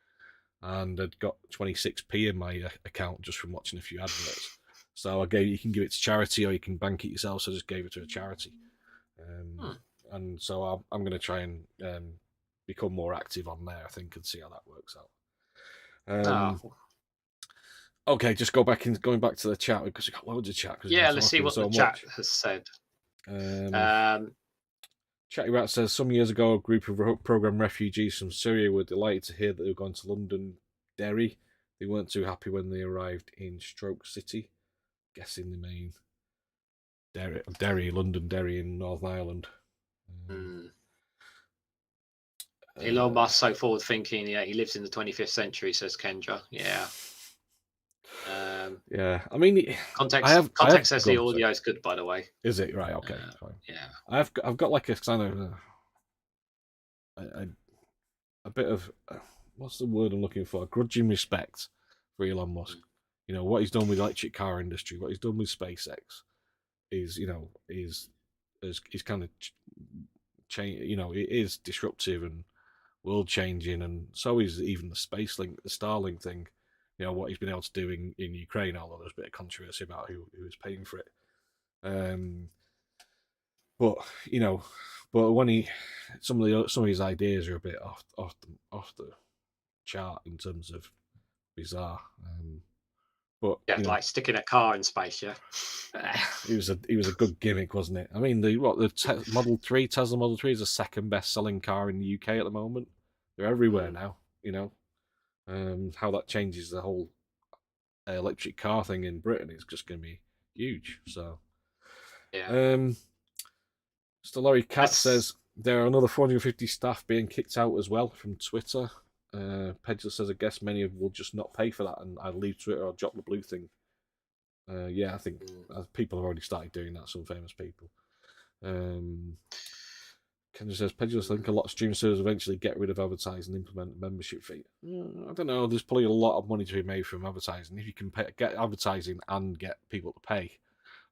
S1: and I'd got 26p in my account just from watching a few adverts. So you can give it to charity or you can bank it yourself. So I just gave it to a charity, and so I'm going to try and become more active on there, I think, and see how that works out. Okay, just going back to the chat because we got loads of chat because we've
S2: Yeah,
S1: been
S2: let's see
S1: talking
S2: what the
S1: so
S2: chat
S1: much.
S2: has said.
S1: Chatty Rat says some years ago, a group of program refugees from Syria were delighted to hear that they were going to London Derry. They weren't too happy when they arrived in Stroke City. Guessing they mean London Derry in Northern Ireland.
S2: Elon Musk so forward thinking. Yeah, he lives in the 25th century, says Kendra. Yeah.
S1: Yeah, I mean,
S2: Context says the
S1: gone.
S2: audio is good, by the way.
S1: Is it right? Okay, fine.
S2: Yeah.
S1: I've got like a kind of a bit of what's the word I'm looking for? Grudging respect for Elon Musk. You know what he's done with the electric car industry, what he's done with SpaceX is is kind of change. You know, it is disruptive and world changing, and so is even the Starlink thing. You know what he's been able to do in Ukraine, although there's a bit of controversy about who is paying for it. But you know, but when some of his ideas are a bit off the chart in terms of bizarre. But
S2: Yeah, like sticking a car in space. Yeah.
S1: he was a good gimmick, wasn't it? I mean, Model 3 Tesla Model 3 is the second best selling car in the UK at the moment. They're everywhere now. You know, how that changes the whole electric car thing in Britain is just going to be huge. So,
S2: Yeah.
S1: Mr. Laurie Cat says there are another 450 staff being kicked out as well from Twitter. Pedger says, I guess many of them will just not pay for that and I'd leave Twitter or drop the blue thing. Yeah, I think people have already started doing that, some famous people. Kendra says, Pedger, I think a lot of streaming servers eventually get rid of advertising and implement a membership fee. I don't know, there's probably a lot of money to be made from advertising. If you can get advertising and get people to pay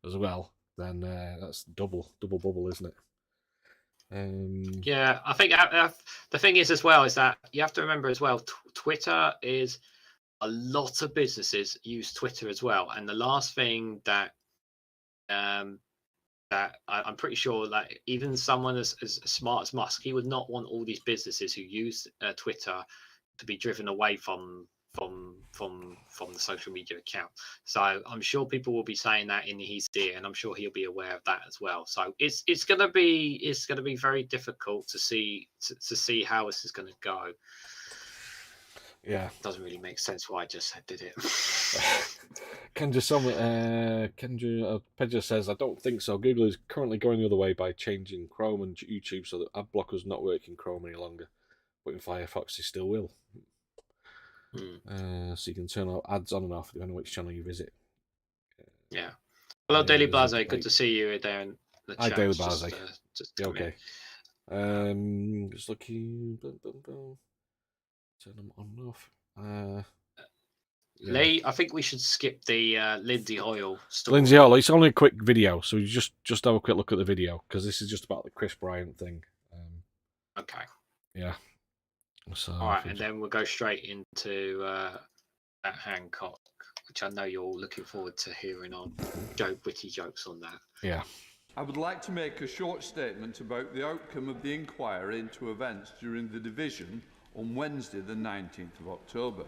S1: as well, then that's double bubble, isn't it?
S2: Yeah, I think the thing is as well is that you have to remember as well, Twitter is a lot of businesses use Twitter as well, and the last thing that I'm pretty sure, like even someone as smart as Musk, he would not want all these businesses who use Twitter to be driven away from the social media account. So I'm sure people will be saying that in his ear, and I'm sure he'll be aware of that as well. So it's gonna be very difficult to see how this is gonna go.
S1: Yeah,
S2: doesn't really make sense why I just did it.
S1: Kendra Pedger says, I don't think so. Google is currently going the other way by changing Chrome and YouTube so that ad blockers not work in Chrome any longer, but in Firefox they still will. So you can turn ads on and off depending on which channel you visit.
S2: Yeah. Hello, Daily Blase. Good to see you there in the chat.
S1: Hi, Daily Blase.
S2: Just
S1: okay. Just looking. Turn them on and off.
S2: Lee, I think we should skip the Lindsay Hoyle story.
S1: Lindsay Hoyle, it's only a quick video, so you just have a quick look at the video because this is just about the Chris Bryant thing.
S2: Okay.
S1: Yeah. So
S2: all right, and then we'll go straight into that Hancock, which I know you're looking forward to hearing on. Witty jokes on that.
S1: Yeah.
S3: I would like to make a short statement about the outcome of the inquiry into events during the division on Wednesday, the 19th of October.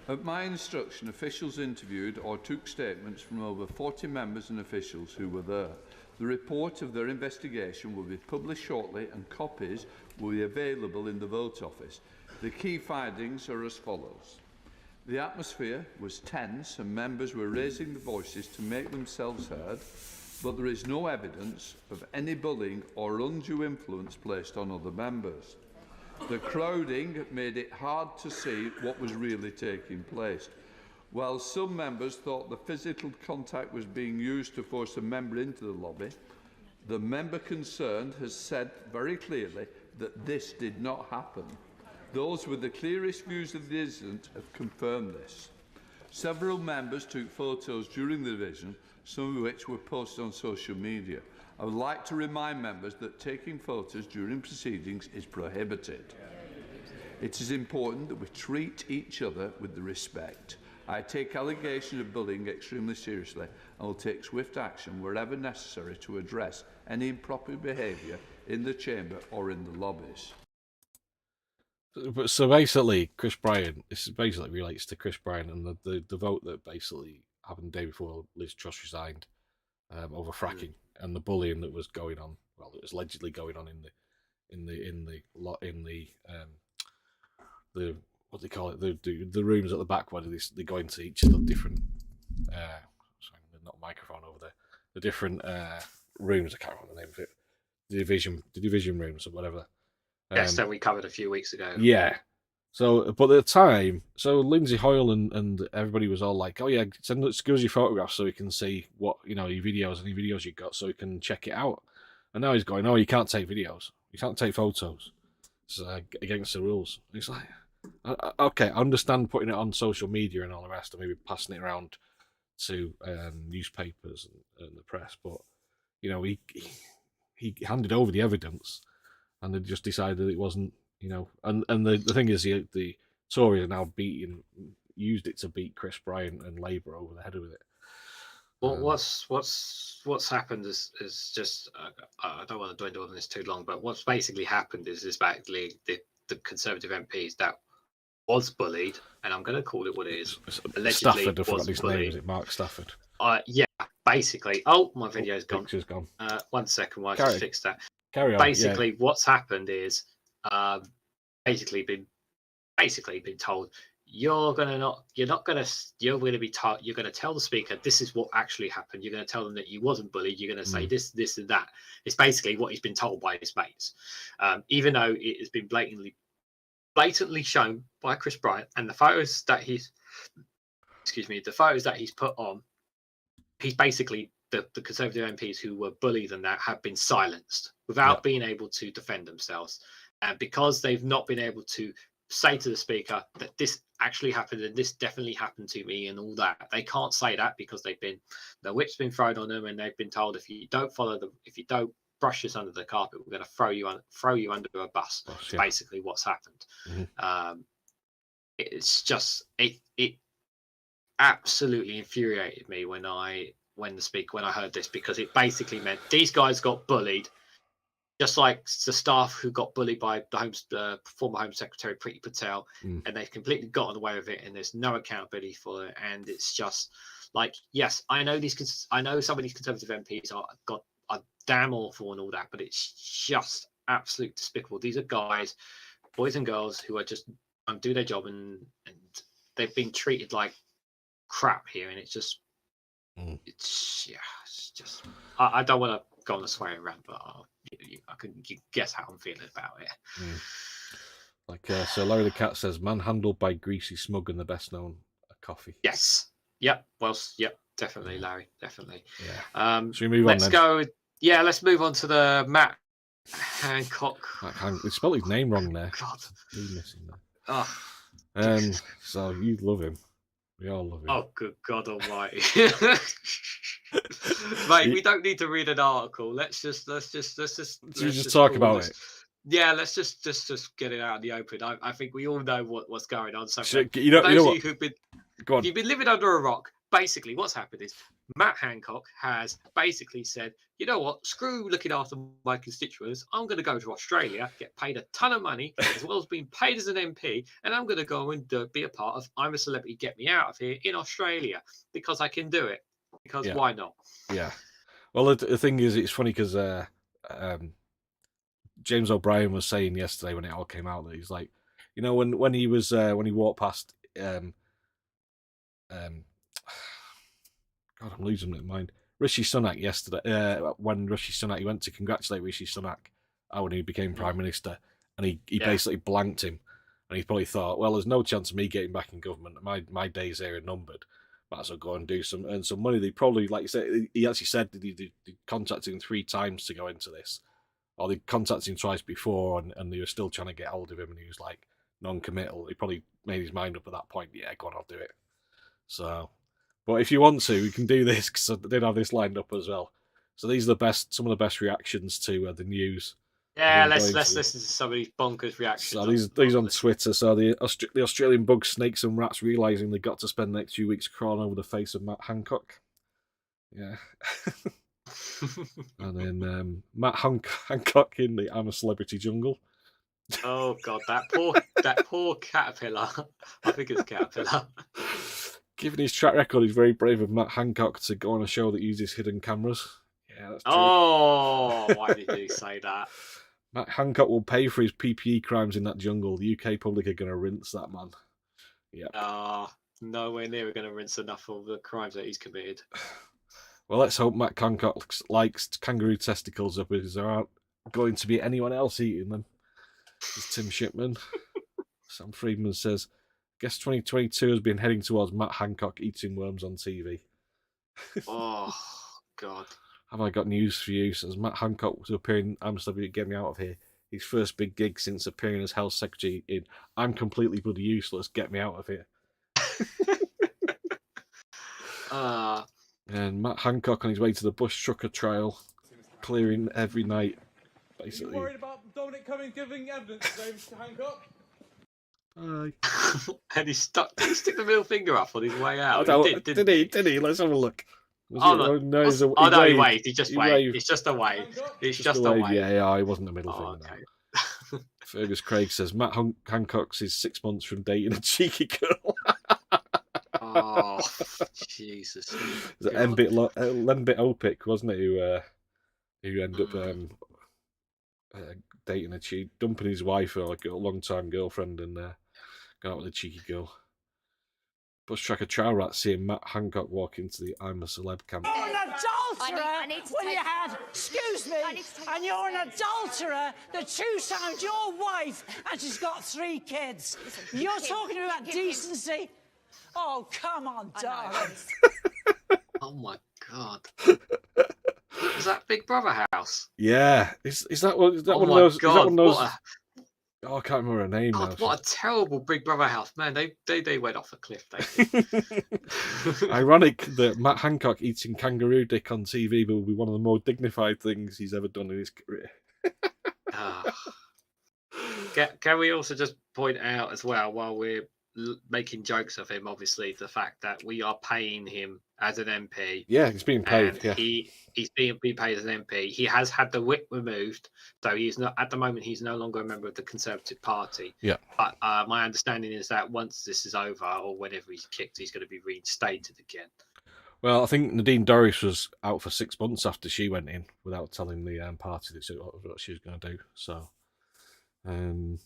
S3: At my instruction, officials interviewed or took statements from over 40 members and officials who were there. The report of their investigation will be published shortly and copies will be available in the vote office. The key findings are as follows. The atmosphere was tense and members were raising their voices to make themselves heard, but there is no evidence of any bullying or undue influence placed on other members. The crowding made it hard to see what was really taking place. While some members thought the physical contact was being used to force a member into the lobby, the member concerned has said very clearly that this did not happen. Those with the clearest views of the incident have confirmed this. Several members took photos during the division, some of which were posted on social media. I would like to remind members that taking photos during proceedings is prohibited. It is important that we treat each other with the respect. I take allegations of bullying extremely seriously and will take swift action wherever necessary to address any improper behaviour in the chamber or in the lobbies.
S1: So basically, Chris Bryant. This basically relates to Chris Bryant and the vote that basically happened the day before Liz Truss resigned over fracking and the bullying that was going on. Well, it was allegedly going on the what do they call it, the rooms at the back where they go into each of the different sorry, not microphone over there, the different rooms. I can't remember the name of it. The division rooms or whatever.
S2: Yes, that we covered a few weeks ago.
S1: Yeah. So, but at the time, so Lindsay Hoyle and everybody was all like, "Oh yeah, send us your photographs so we can see what your videos, any videos you got, so we can check it out." And now he's going, "Oh, you can't take videos, you can't take photos. It's against the rules." And it's like, okay, I understand putting it on social media and all the rest, and maybe passing it around to newspapers and the press, but he handed over the evidence, and they just decided it wasn't. And the thing is, the Tories are now used it to beat Chris Bryant and Labour over the head with it.
S2: Well, what's happened is just I don't want to dwindle on this too long, but what's basically happened is basically the Conservative MPs that was bullied, and I'm going to call it what it is. Allegedly
S1: Stafford, I forgot his name. Is it Mark Stafford?
S2: Yeah, basically. Oh, my video's gone.
S1: Picture's gone.
S2: 1 second, while I just fix that.
S1: Carry on.
S2: Basically, what's happened is basically been told you're going to be told, you're going to tell the speaker this is what actually happened. You're going to tell them that you wasn't bullied. You're going to say this and that. It's basically what he's been told by his mates, even though it has been blatantly shown by Chris Bryant, and the photos that he's put on, he's basically the Conservative MPs who were bullied and that have been silenced without being able to defend themselves. And because they've not been able to say to the speaker that this actually happened and this definitely happened to me and all that, they can't say that because the whip's been thrown on them, and they've been told if you don't follow them, if you don't brush this under the carpet, we're going to throw you under a bus. That's basically what's happened. It's just it absolutely infuriated me when I heard this, because it basically meant these guys got bullied, just like the staff who got bullied by the former Home Secretary Priti Patel, and they've completely gotten away with it, and there's no accountability for it. And it's just like, yes, I know some of these Conservative MPs are damn awful and all that, but it's just absolute despicable. These are guys, boys and girls, who are just do their job, and they've been treated like crap here, and it's just it's just I don't want to go on a swearing rant, but I can guess how I'm feeling about it.
S1: Like so Larry the Cat says, manhandled by Greasy Smug and the best known coffee.
S2: Yes. Yep. Well, yep, definitely, Larry, definitely.
S1: Yeah. Should we move on then?
S2: Go. Yeah, let's move on to the Matt Hancock.
S1: They spelled his name wrong there.
S2: God.
S1: Missing there.
S2: Oh.
S1: So you love him. We all love him.
S2: Oh, good God Almighty! Mate, we don't need to read an article. Let's just
S1: talk about it.
S2: Yeah, let's just get it out in the open. I think we all know what's going on. So,
S1: if you've
S2: been living under a rock, basically what's happened is Matt Hancock has basically said, you know what, screw looking after my constituents. I'm going to go to Australia, get paid a ton of money, as well as being paid as an MP, and I'm going to go and be a part of I'm a Celebrity, Get Me Out of Here in Australia, because I can do it. Because why not?
S1: Yeah. Well, the thing is, it's funny because James O'Brien was saying yesterday when it all came out that he's like, when he walked past God, I'm losing my mind. Rishi Sunak yesterday, when Rishi Sunak, he went to congratulate Rishi Sunak when he became Prime Minister, and he basically blanked him, and he probably thought, well, there's no chance of me getting back in government. My days here are numbered. Might as well go and earn some money. They probably, like you said, he actually said that they contacted him 3 times to go into this, or they contacted him twice before, and they were still trying to get hold of him, and he was like non-committal. He probably made his mind up at that point. Yeah, go on, I'll do it. So. But if you want to, we can do this, because I did have this lined up as well. So these are some of the best reactions to the news.
S2: Yeah, let's listen to some of these bonkers reactions.
S1: So these on Twitter. So the Australian bugs, snakes and rats realising they got to spend the next few weeks crawling over the face of Matt Hancock. Yeah. And then Matt Hancock in the I'm a Celebrity jungle.
S2: Oh God, that poor caterpillar. I think it's caterpillar.
S1: Given his track record, he's very brave of Matt Hancock to go on a show that uses hidden cameras. Yeah, that's true.
S2: Oh, why did you say that?
S1: Matt Hancock will pay for his PPE crimes in that jungle. The UK public are going to rinse that man. Yeah.
S2: Nowhere near going to rinse enough of the crimes that he's committed.
S1: Well, let's hope Matt Hancock likes kangaroo testicles up, because there aren't going to be anyone else eating them. This is Tim Shipman. Sam Friedman says, guess 2022 has been heading towards Matt Hancock eating worms on TV.
S2: Oh, God.
S1: Have I got news for you? Says Matt Hancock was appearing in MSW Get Me Out of Here. His first big gig since appearing as Health Secretary in I'm Completely Bloody Useless, Get Me Out of Here. And Matt Hancock on his way to the Bush Trucker trial, clearing every night, basically.
S4: Are you worried about Dominic Cummings giving evidence today, Mr. Hancock?
S1: Bye.
S2: And did he stick the middle finger up on his way out?
S1: Did he? Let's have a look.
S2: He waved. He just waved. It's just a wave. It's just a wave.
S1: Yeah, he wasn't a middle finger.
S2: Okay.
S1: Fergus Craig says Matt Hancock's is 6 months from dating a cheeky girl.
S2: Oh, Jesus.
S1: It was Lembit Opik, wasn't it, who ended up dating dumping his wife, or like a long-time girlfriend, and got out with a cheeky girl. Bush Tracker Chow Rat seeing Matt Hancock walk into the I'm a Celeb camp.
S5: You're an adulterer when you had, excuse me, and you're an adulterer that chews out your wife and she's got 3 kids. You're talking about decency? Oh, come on, darling.
S2: Oh, my God. Is that Big Brother house?
S1: Yeah. Is that one? Is that
S2: Oh
S1: one
S2: my
S1: of those?
S2: God,
S1: Is that one of those?
S2: what
S1: I can't remember her name now.
S2: what a terrible Big Brother house, man! They went off a cliff. They did.
S1: Ironic that Matt Hancock eating kangaroo dick on TV will be one of the more dignified things he's ever done in his career.
S2: Can we also just point out as well, while we're making jokes of him, obviously the fact that we are paying him as an MP.
S1: Yeah, he's being paid.
S2: And
S1: yeah,
S2: he's being paid as an MP. He has had the whip removed, so he's not at the moment. He's no longer a member of the Conservative Party.
S1: Yeah.
S2: But my understanding is that once this is over, or whenever he's kicked, he's going to be reinstated again.
S1: Well, I think Nadine Dorries was out for 6 months after she went in without telling the party what she was going to do. So, and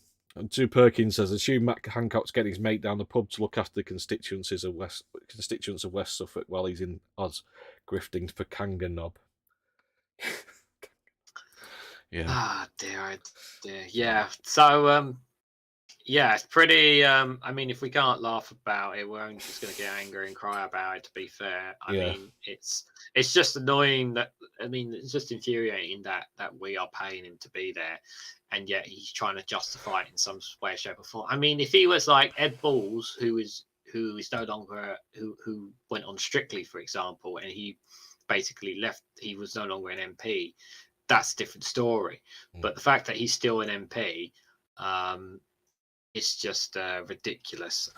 S1: Sue Perkins says, assume Matt Hancock's getting his mate down the pub to look after the constituents of West Suffolk while he's in Oz grifting for Kanga Knob. Yeah.
S2: Ah, dear. Yeah. So, yeah, it's pretty. I mean, if we can't laugh about it, we're only just going to get angry and cry about it. To be fair, I mean, it's just annoying that. I mean, it's just infuriating that we are paying him to be there, and yet he's trying to justify it in some way, shape, or form. I mean, if he was like Ed Balls, who is no longer who went on Strictly, for example, and he basically left, he was no longer an MP. That's a different story. But the fact that he's still an MP. It's just ridiculous,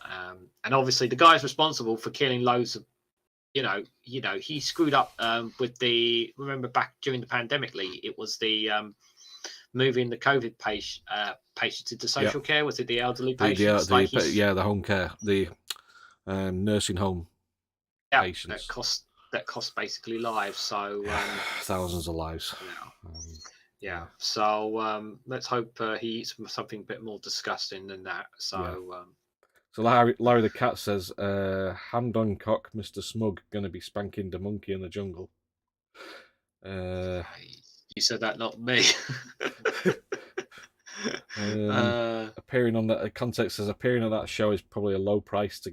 S2: and obviously the guy's responsible for killing loads of, he screwed up with the. Remember back during the pandemic, Lee, it was the moving the COVID patients into social care. Was it the elderly patients?
S1: The home care, the nursing home patients.
S2: That cost basically lives. So
S1: thousands of lives.
S2: Yeah, so let's hope he eats something a bit more disgusting than that. So,
S1: so Larry the Cat says, hand on cock, Mr. Smug, going to be spanking the monkey in the jungle.
S2: You said that, not me.
S1: Appearing on that context says appearing on that show is probably a low price to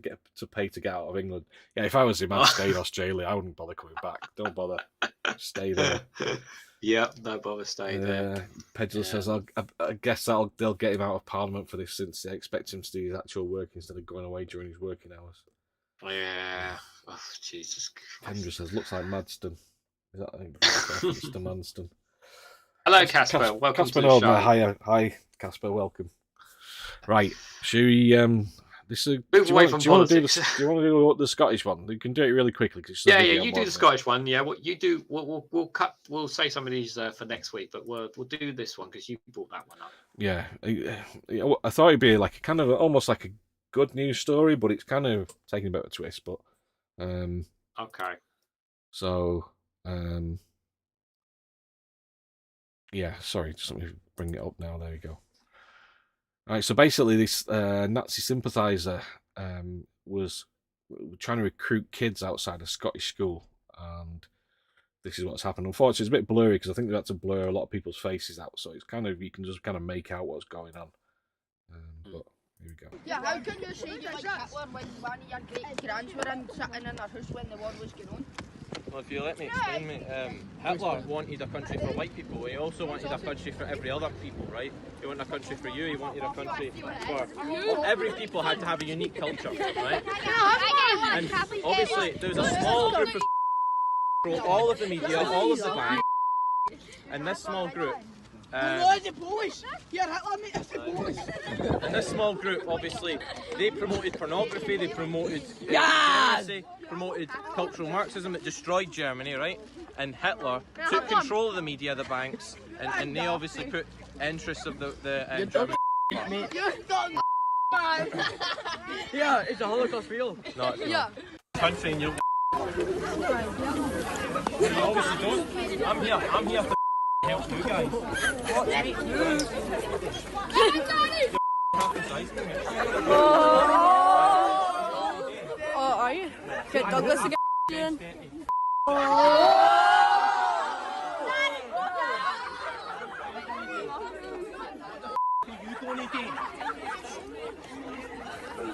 S1: pay to get out of England. Yeah, if I was him, I'd stay in Australia. I wouldn't bother coming back. Don't bother. Stay there.
S2: Yeah, no bother, stay there.
S1: Pedler says, I guess they'll get him out of Parliament for this, since they expect him to do his actual work instead of going away during his working hours.
S2: Yeah. Oh, Jesus Christ.
S1: Kendra says, looks like Madston. Is that Mr. Manston?
S2: Hello, Casper. Welcome
S1: Casper
S2: to the show.
S1: Hi, Casper. Welcome. Right. Should we This is.
S2: Move away from
S1: do you want to
S2: politics.
S1: do you want to do the Scottish one? You can do it really quickly because
S2: Yeah, you do the Scottish one. Yeah, what you do, we'll cut. We'll say some of these for next week, but we'll do this one because you brought that one up.
S1: Yeah, I thought it'd be like a kind of almost like a good news story, but it's kind of taking a bit of a twist. But
S2: okay.
S1: So yeah, sorry, just let me bring it up now. There you go. All right, so basically, this Nazi sympathiser was trying to recruit kids outside a Scottish school, and this is what's happened. Unfortunately, it's a bit blurry because I think they had to blur a lot of people's faces out, so it's kind of you can just kind of make out what's going on. But here we go.
S6: Yeah, how can you say you like Hitler when one of your great-grands were sitting in their house when the war was going on?
S7: Well, if you let me explain, mate, Hitler wanted a country for white people. He also wanted a country for every other people, right? He wanted a country for you. He wanted a country for every people had to have a unique culture, right? And obviously, there was a small group of control all of the media, all of the banks, and this small group. And this small group, obviously, they promoted pornography, they promoted degeneracy, promoted cultural Marxism. It destroyed Germany, right? And Hitler took control of the media, the banks, and they obviously put interests of the German.
S8: Yeah, it's a Holocaust real.
S7: No, it's not. Country and you. You obviously don't. I'm here to help you guys.
S8: Oh, are you? Get Douglas again.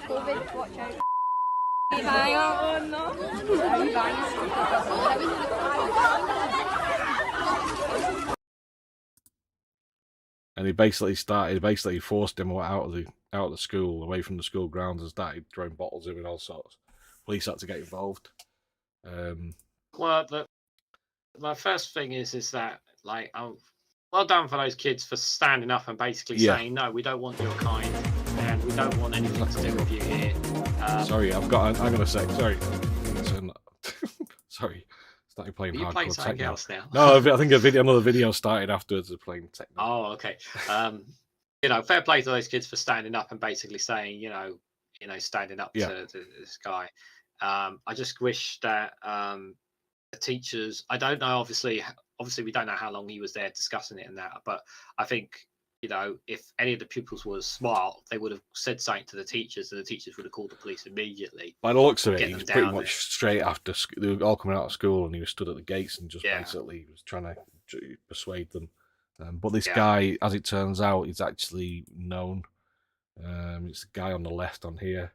S6: COVID, watch out.
S1: And he basically forced him out of the school, away from the school grounds, and started throwing bottles at him and all sorts. Police had to get involved.
S2: Well, my first thing is that like, well done for those kids for standing up and basically saying, no, we don't want your kind, and we don't want anything to do with you here.
S1: Sorry, I'm gonna say sorry. Sorry. Started playing
S2: Are you
S1: hardcore
S2: playing something
S1: techno.
S2: else now?
S1: No, I think another video started afterwards of playing techno.
S2: Oh, okay. Fair play to those kids for standing up and basically saying, standing up to this guy. I just wish that the teachers. I don't know. Obviously, we don't know how long he was there discussing it and that. But I think if any of the pupils were smart, they would have said something to the teachers, and the teachers would have called the police immediately.
S1: By the looks of it, he was pretty much straight after they were all coming out of school, and he was stood at the gates and just basically was trying to persuade them. But this guy, as it turns out, is actually known. It's the guy on the left on here,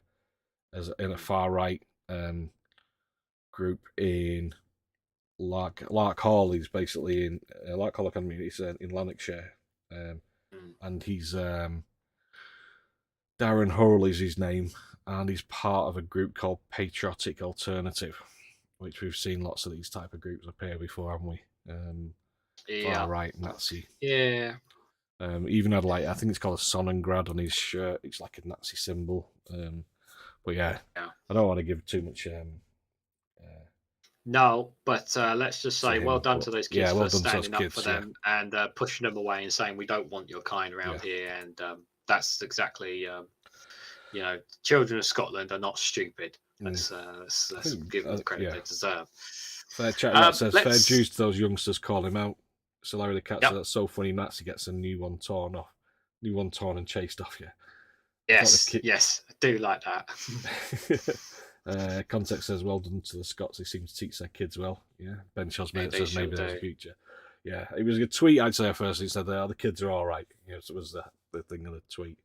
S1: as in a far right group in Lark Hall. He's basically in Lark Hall Academy. He's in Lanarkshire. And he's Darren Hurley is his name, and he's part of a group called Patriotic Alternative, which we've seen lots of these type of groups appear before, haven't we? Far right Nazi.
S2: Yeah.
S1: Even had I think it's called a Sonnengrad on his shirt. It's like a Nazi symbol. But yeah, I don't want to give too much.
S2: No, but let's just say well done to those kids for standing up for them and pushing them away and saying we don't want your kind around here. And that's exactly, children of Scotland are not stupid. Let's give them the credit they deserve.
S1: Fair chat says fair dues to those youngsters. Call him out. So Larry the Cat says that's so funny. Nazi gets a new one torn and chased off. Yeah.
S2: Yes, I do like that.
S1: Context says, well done to the Scots. They seem to teach their kids well. Yeah. Ben Shosmate says maybe there's a future. Yeah. It was a tweet I'd say at first. He said, the kids are all right. So it was the thing of the tweet.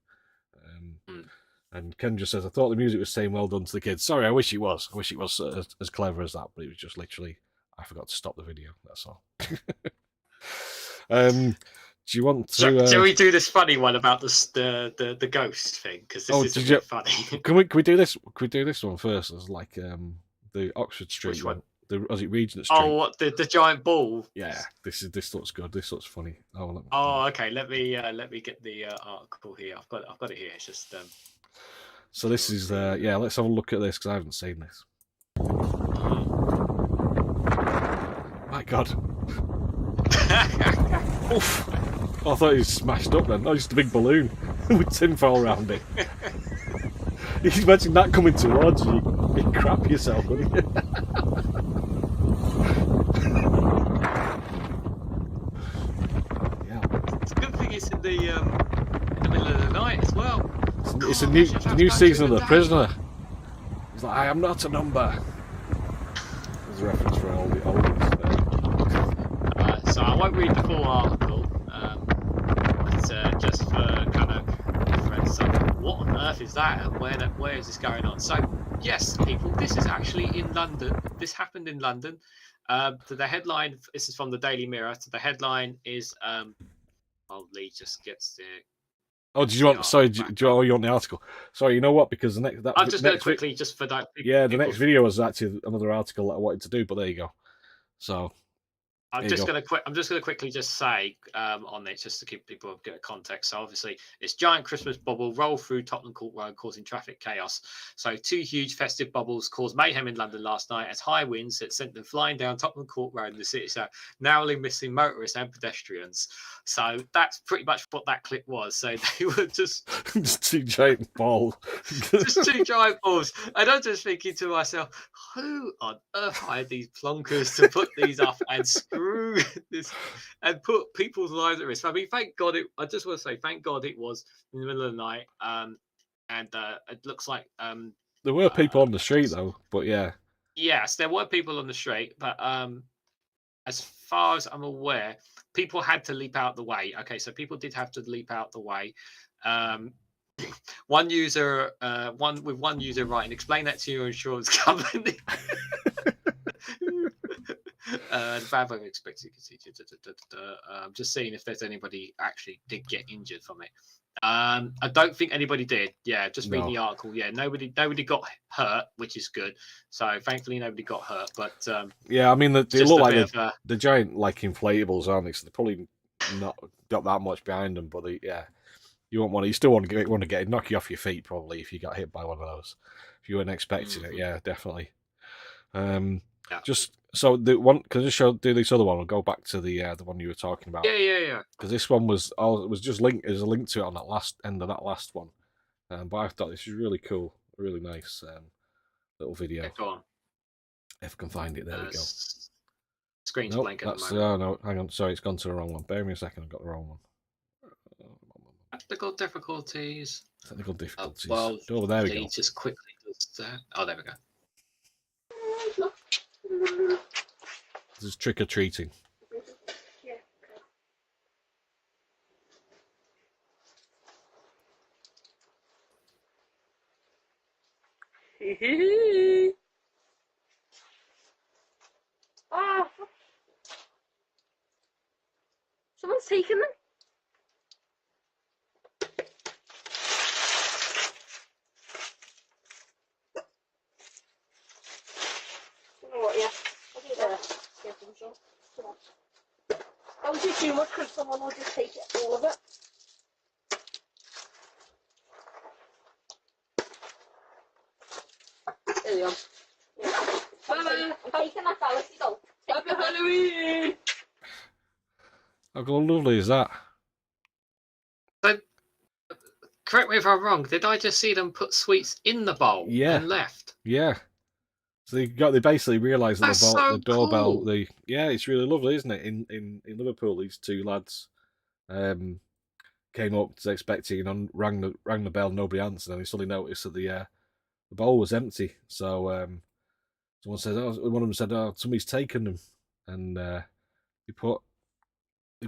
S1: And Ken just says, I thought the music was saying well done to the kids. Sorry, I wish it was. I wish it was as clever as that, but it was just literally, I forgot to stop the video. That's all. Do you want to?
S2: Shall we do this funny one about the ghost thing? Because this is a bit funny.
S1: Can we do this? Can we do this one first? As like the Oxford Street.
S2: Which one?
S1: Was it Regent Street?
S2: Oh, what the giant ball?
S1: Yeah, this looks good. This looks funny.
S2: Okay. Let me get the article here. I've got it here. It's just
S1: So this is yeah. Let's have a look at this because I haven't seen this. My God. Oof. Oh, I thought he was smashed up then. Oh, just a big balloon with tinfoil around it. You can imagine that coming towards you. You'd crap yourself, wouldn't you? Yeah.
S2: It's a good thing it's in the middle of the night as well.
S1: It's a new season of The Prisoner. He's like, I am not a number. There's a reference for all the oldies.
S2: So I won't read the full article, but just for kind of reference, so what on earth is that, and where is this going on? So yes, people, this is actually in London. This happened in London. To the headline, this is from the Daily Mirror. So the headline is, Lee just gets the.
S1: Oh, did you want? Sorry, do you want the article? Sorry, you know what? Because the next.
S2: I'm just going to quickly just for that.
S1: Yeah, the next video was actually another article that I wanted to do, but there you go. So.
S2: I'm just going to quickly just say on it, just to keep people a bit of context. So obviously, this giant Christmas bubble rolled through Tottenham Court Road, causing traffic chaos. So 2 huge festive bubbles caused mayhem in London last night as high winds that sent them flying down Tottenham Court Road in the city, so narrowly missing motorists and pedestrians. So that's pretty much what that clip was. So they were just
S1: 2 giant balls.
S2: just 2 giant balls. And I'm just thinking to myself, who on earth hired these plonkers to put these up and screw this and put people's lives at risk? I mean, thank God I just want to say thank God it was in the middle of the night. And it looks like
S1: there were people on the street though, but yeah.
S2: Yes, there were people on the street, but as far as I'm aware, people had to leap out the way. Okay, so people did have to leap out the way. One user writing, explain that to your insurance company. Bad weather expected. Just seeing if there's anybody actually did get injured from it. I don't think anybody did. Yeah, just reading the article. Yeah, nobody got hurt, which is good. So thankfully nobody got hurt. But
S1: yeah, I mean they look like the giant like inflatables, aren't they? So they probably not got that much behind them. But you won't want to. You still want to get knock you off your feet probably if you got hit by one of those. If you weren't expecting it, yeah, definitely.
S2: Yeah.
S1: Just so the one, can I just do this other one? I'll go back to the one you were talking about.
S2: Yeah.
S1: Because this one was just linked. There's a link to it on that last end of that last one. But I thought this was really cool, really nice little video.
S2: Yeah, go on.
S1: If I can find it, there we go.
S2: Screen's blank at the
S1: moment. No, hang on. Sorry, it's gone to the wrong one. Bear me a second. I've got the wrong one.
S2: Technical difficulties.
S1: Well, oh, there we go.
S2: Just quickly does that. Oh, there we go.
S1: This is trick or treating.
S8: Ah, someone's taken them. You know what? Yeah, I'll do that. Get them some. Don't do too much because someone will just take it, all of it. There you go. Yeah. I'm taking that galaxy though. Happy Halloween!
S1: How lovely is that?
S2: So, correct me if I'm wrong. Did I just see them put sweets in the bowl and left?
S1: Yeah. So they basically realised that the doorbell.
S2: Cool.
S1: It's really lovely, isn't it? In Liverpool, these 2 lads came up expecting and rang the bell. Nobody answered, and they suddenly noticed that the bowl was empty. So someone said, one of them said, "Oh, somebody's taken them," and they put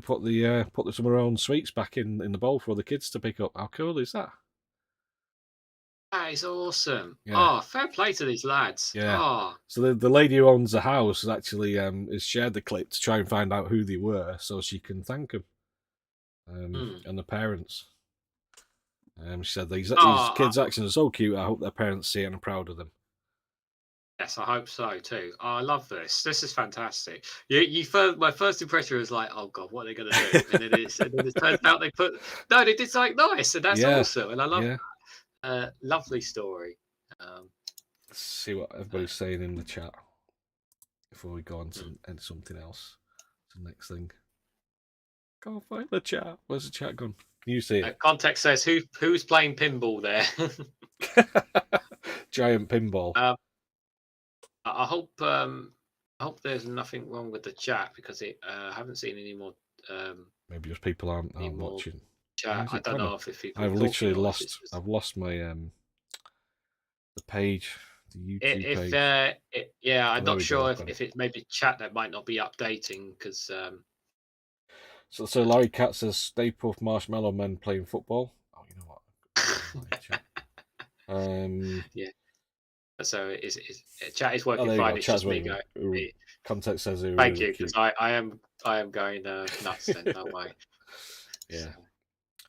S1: some of their own sweets back in the bowl for the kids to pick up. How cool is that?
S2: That is awesome.
S1: Yeah.
S2: Oh, fair play to these lads.
S1: Yeah.
S2: Oh.
S1: So the lady who owns the house has actually has shared the clip to try and find out who they were, so she can thank them and the parents. She said these kids' actions are so cute. I hope their parents see it and are proud of them.
S2: Yes, I hope so too. Oh, I love this. This is fantastic. My first impression was like, oh god, what are they going to do? And then it turns out they did something nice, and that's awesome. And I love that. Lovely story.
S1: Let's see what everybody's saying in the chat before we go on to something else. The next thing. Can't find the chat. Where's the chat gone? Can you see it?
S2: Context says who's playing pinball there.
S1: Giant pinball.
S2: I hope there's nothing wrong with the chat because I haven't seen any more.
S1: Maybe just people aren't watching.
S2: Chat. I don't know if people.
S1: I've literally lost. I've lost my the page, the YouTube page.
S2: Yeah, I'm not sure if it's maybe chat that might not be updating because.
S1: So Larry Cat says Stay Puft Marshmallow Men playing football. Oh, you know what?
S2: Yeah. So chat is working fine. It's just me going.
S1: Context says it.
S2: Thank you, because I am going nuts. Then no way.
S1: Yeah.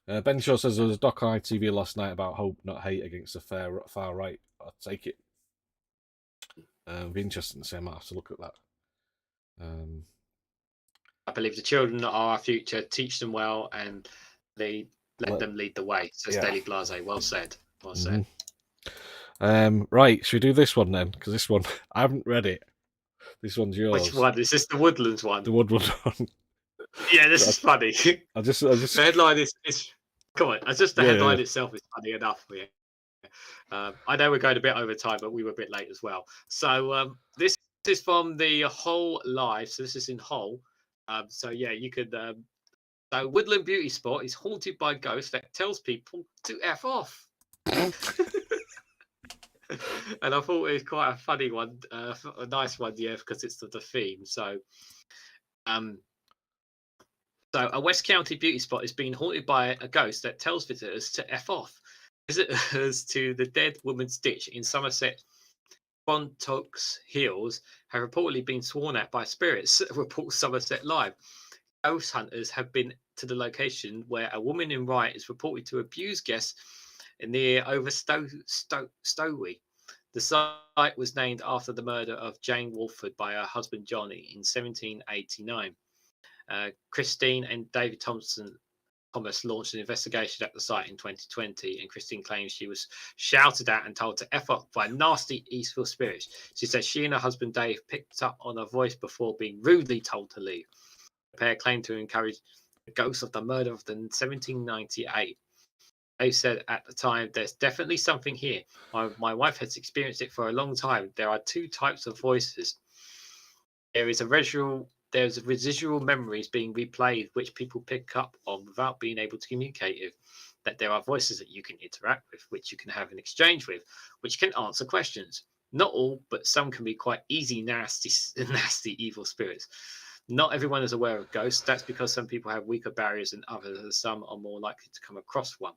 S1: So. Ben Shaw says there was a doc on ITV last night about hope, not hate, against the far right. I'll take it. It'll be interesting to see. I might have to look at that.
S2: I believe the children are our future. Teach them well, and they let them lead the way. Says Daily Blase. Well said. Well said.
S1: Right, should we do this one then? Because this one I haven't read it. This one's yours.
S2: Which one? Is this the Woodlands one?
S1: The Woodlands one.
S2: Yeah, this is funny.
S1: I just
S2: the headline is come on. The headline itself is funny enough for you. I know we're going a bit over time, but we were a bit late as well. So this is from the Hull Live. So this is in Hull. So yeah, you could. So Woodland Beauty Spot is haunted by ghosts that tells people to F off. And I thought it was quite a funny one, a nice one, yeah, because it's the theme. So, so a West County beauty spot is being haunted by a ghost that tells visitors to F off. Visitors to the Dead Woman's Ditch in Somerset Bontoaks Hills have reportedly been sworn at by spirits, reports Somerset Live. Ghost hunters have been to the location where a woman in white is reported to abuse guests near Stowey. The site was named after the murder of Jane Wolford by her husband Johnny in 1789. Christine and David Thomas launched an investigation at the site in 2020, and Christine claims she was shouted at and told to F up by nasty evil spirits. She said she and her husband Dave picked up on her voice before being rudely told to leave. The pair claimed to encourage the ghost of the murder of the 1798. They said at the time, there's definitely something here. My wife has experienced it for a long time. There are two types of voices. There's residual memories being replayed, which people pick up on without being able to communicate with. That there are voices that you can interact with, which you can have an exchange with, which can answer questions. Not all, but some can be quite easy, nasty, evil spirits. Not everyone is aware of ghosts. That's because some people have weaker barriers than others, and some are more likely to come across one.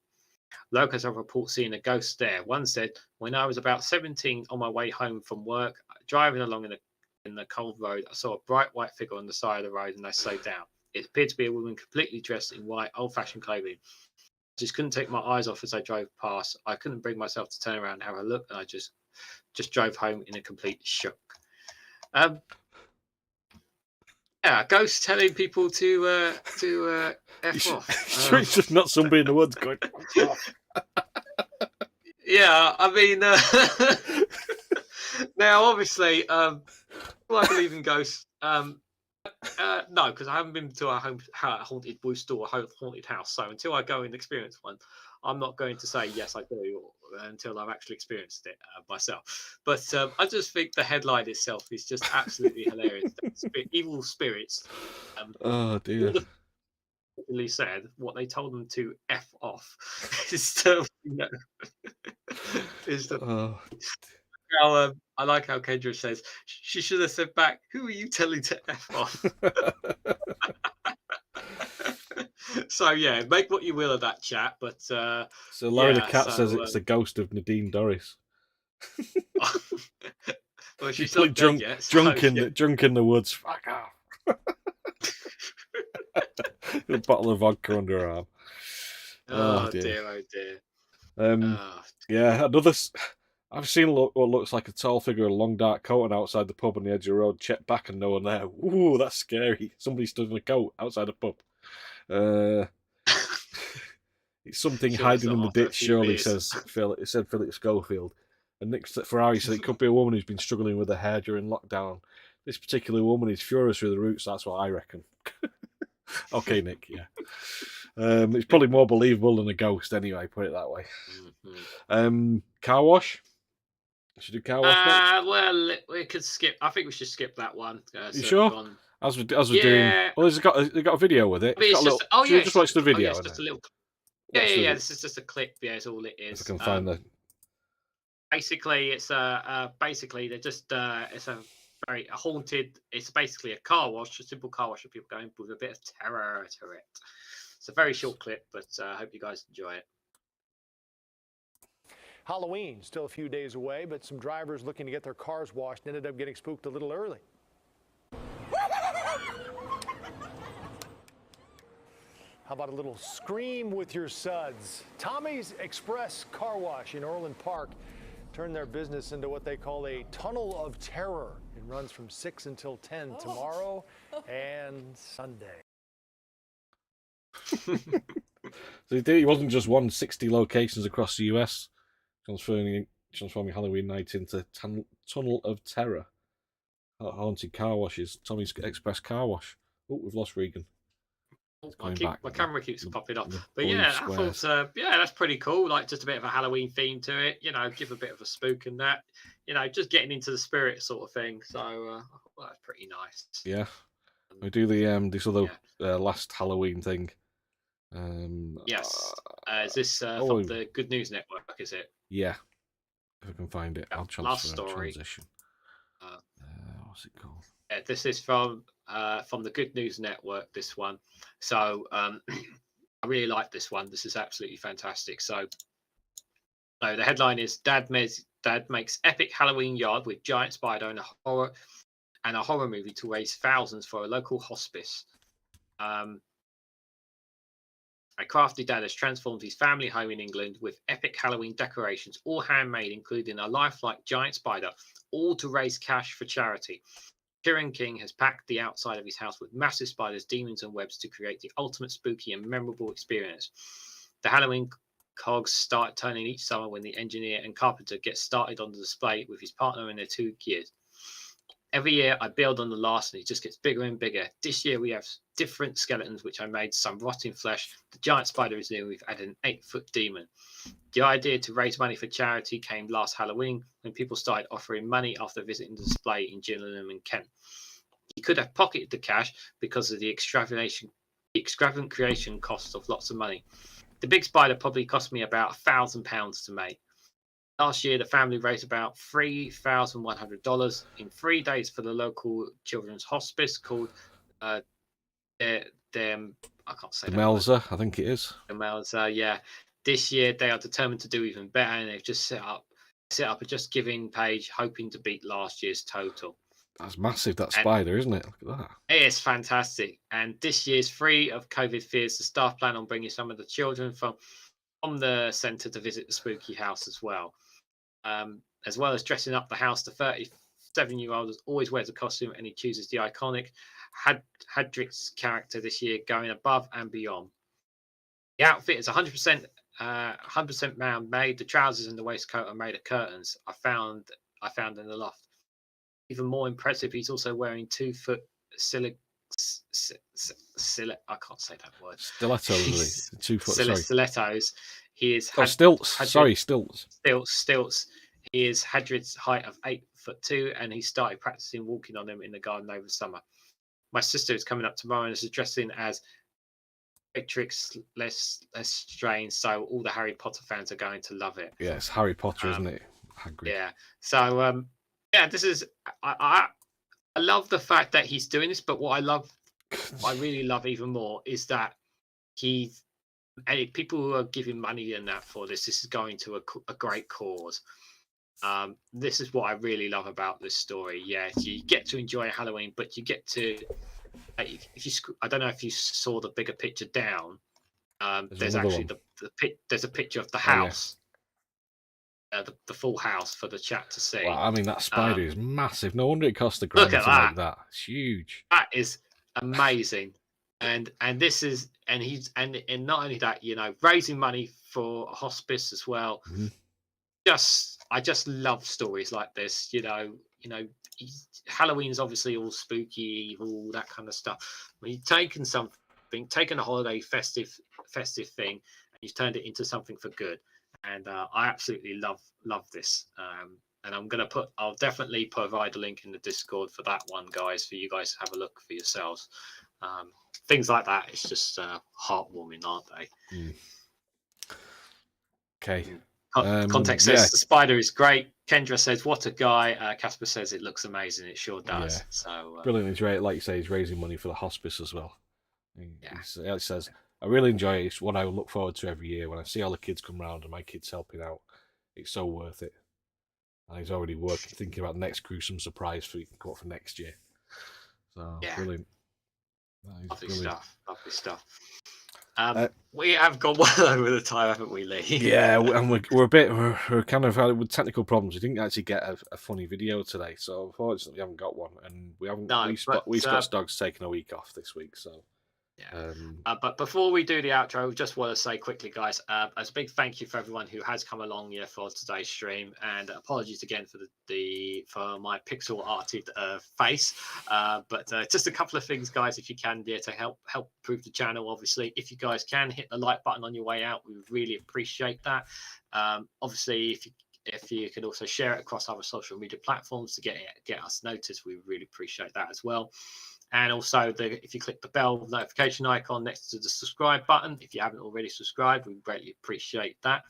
S2: Locals have reported seeing a ghost there. One said, when I was about 17 on my way home from work, driving along in the cold road, I saw a bright white figure on the side of the road and I slowed down. It appeared to be a woman completely dressed in white, old-fashioned clothing. I just couldn't take my eyes off as I drove past. I couldn't bring myself to turn around and have a look, and I just drove home in a complete shock. Yeah, ghosts telling people to F off.
S1: Sure, it's just not somebody in the woods going.
S2: Yeah, I mean, now obviously, do I believe in ghosts? No, because I haven't been to a haunted woods or a haunted house. So until I go and experience one, I'm not going to say yes, I do, until I've actually experienced it myself. But I just think the headline itself is just absolutely hilarious. Evil spirits.
S1: Oh dear.
S2: Really said what they told them to F off is to, I like how Kendra says she should have said back, who are you telling to F off? So yeah, make what you will of that chat, but
S1: so Larry the Cat says it's the ghost of Nadine Dorris.
S2: Well, she's not drunk yet.
S1: Drunk in the woods. Fuck off. A bottle of vodka under her arm.
S2: Oh dear, oh
S1: dear. Yeah, another. I've seen what looks like a tall figure in a long dark coat and outside the pub on the edge of the road. Check back and no one there. Ooh, that's scary. Somebody stood in a coat outside a pub. It's something
S2: Sure,
S1: hiding in the
S2: after a
S1: ditch,
S2: few
S1: surely,
S2: beers.
S1: says Phil. It said Philip Schofield. And Nick Ferrari said it could be a woman who's been struggling with her hair during lockdown. This particular woman is furious with the roots, that's what I reckon. Okay, Nick, yeah. It's probably more believable than a ghost anyway, put it that way. Car wash? Should do car wash next?
S2: Well, we could skip. I think we should skip that one.
S1: You sure? As we're doing...
S2: Yeah.
S1: Well, they got a video with it.
S2: I mean,
S1: It's got a little...
S2: oh,
S1: Should
S2: yeah,
S1: we just watch the video?
S2: it's just a little... Yeah. This is just a clip. Yeah, it's all it is.
S1: If I can find the...
S2: Basically, it's they're just it's a very haunted. It's basically a car wash, a simple car wash of people going with a bit of terror to it. It's a very short clip, but I hope you guys enjoy it.
S9: Halloween still a few days away, but some drivers looking to get their cars washed ended up getting spooked a little early. How about a little scream with your suds? Tommy's Express Car Wash in Orland Park turned their business into what they call a tunnel of terror. It runs from 6 until 10 tomorrow and Sunday.
S1: So it wasn't just 160 locations across the US transforming Halloween night into tunnel of terror. Haunted car washes. Tommy's Express Car Wash. Oh, we've lost Regan.
S2: My camera keeps popping up, but yeah, I thought that's pretty cool. Like just a bit of a Halloween theme to it, give a bit of a spook and that, just getting into the spirit sort of thing. So I thought that's pretty nice.
S1: Yeah, we do the this other last Halloween thing.
S2: Yes, is this from the Good News Network? Is it?
S1: Yeah, if I can find it, I'll transition. What's it called?
S2: This is from the Good News Network. This one, so I really like this one. This is absolutely fantastic. So the headline is Dad makes epic Halloween yard with giant spider and a horror movie to raise thousands for a local hospice. A crafty dad has transformed his family home in England with epic Halloween decorations, all handmade, including a lifelike giant spider, all to raise cash for charity. Kieran King has packed the outside of his house with massive spiders, demons, and webs to create the ultimate spooky and memorable experience. The Halloween cogs start turning each summer when the engineer and carpenter get started on the display with his partner and their 2 kids. Every year I build on the last and it just gets bigger and bigger. This year we have different skeletons, which I made some rotting flesh. The giant spider is new. We've added an 8-foot demon. The idea to raise money for charity came last Halloween when people started offering money after visiting the display in Gillingham and Kent. He could have pocketed the cash because of the extravagant creation costs of lots of money. The big spider probably cost me about £1,000 to make. Last year, the family raised about $3,100 in 3 days for the local children's hospice called I can't say
S1: Demelza, I think it is.
S2: Demelza, yeah. This year, they are determined to do even better, and they've just set up a Just Giving page, hoping to beat last year's total.
S1: That's massive, that spider, isn't it? Look at that.
S2: It is fantastic. And this year's free of COVID fears. The staff plan on bringing some of the children from the centre to visit the spooky house as well. As well as dressing up the house, the 37-year-old always wears a costume and he chooses the iconic Hadrick's character this year, going above and beyond. The outfit is 100% man-made. The trousers and the waistcoat are made of curtains I found in the loft. Even more impressive, he's also wearing 2-foot I can't say that word.
S1: Stilettos, 2 foot.
S2: Stilettos. He is
S1: stilts.
S2: Stilts. He is Hadrid's height of 8'2", and he started practicing walking on them in the garden over the summer. My sister is coming up tomorrow and is dressing as Beatrix Lestrange, so all the Harry Potter fans are going to love it.
S1: Yeah, it's Harry Potter, isn't it? Hagrid.
S2: Yeah. So this is I love the fact that he's doing this, but what I really love even more is that people who are giving money and that for this is going to a great cause. This is what I really love about this story. Yeah, you get to enjoy Halloween, but you get to I don't know if you saw the bigger picture down. There's actually there's a picture of the house. The full house for the chat to see.
S1: Well, I mean, that spider is massive. No wonder it cost £1,000 to make that. It's huge.
S2: That is amazing. and this is and not only that, you know, raising money for a hospice as well.
S1: Mhm.
S2: I just love stories like this. Halloween's obviously all spooky, evil, that kind of stuff. When you've taken a holiday festive thing, and you've turned it into something for good. And I absolutely love this. And I'll definitely provide a link in the Discord for that one, guys, for you guys to have a look for yourselves. Things like that, it's just heartwarming, aren't they?
S1: Okay.
S2: Context says the spider is great. Kendra says, "What a guy." Casper says it looks amazing. It sure does.
S1: Yeah.
S2: So
S1: brilliant. He's like you say, he's raising money for the hospice as well.
S2: Yeah.
S1: He says, "I really enjoy it. It's what I look forward to every year when I see all the kids come round and my kids helping out. It's so worth it." And he's already thinking about the next gruesome surprise for next year. So brilliant.
S2: Lovely stuff. We have gone well over the time, haven't we, Lee?
S1: Yeah, and we're kind of with technical problems. We didn't actually get a funny video today, so unfortunately we haven't got one, and we haven't. We Scott's Dog's taken a week off this week, so.
S2: Yeah. But before we do the outro, we just want to say quickly, guys, as a big thank you for everyone who has come along here for today's stream, and apologies again for my pixel arted face. But just a couple of things, guys, if you can, to help improve the channel. Obviously, if you guys can hit the like button on your way out, we would really appreciate that. Obviously, if you can also share it across other social media platforms to get us noticed, we really appreciate that as well. And also, if you click the bell notification icon next to the subscribe button, if you haven't already subscribed, we greatly appreciate that.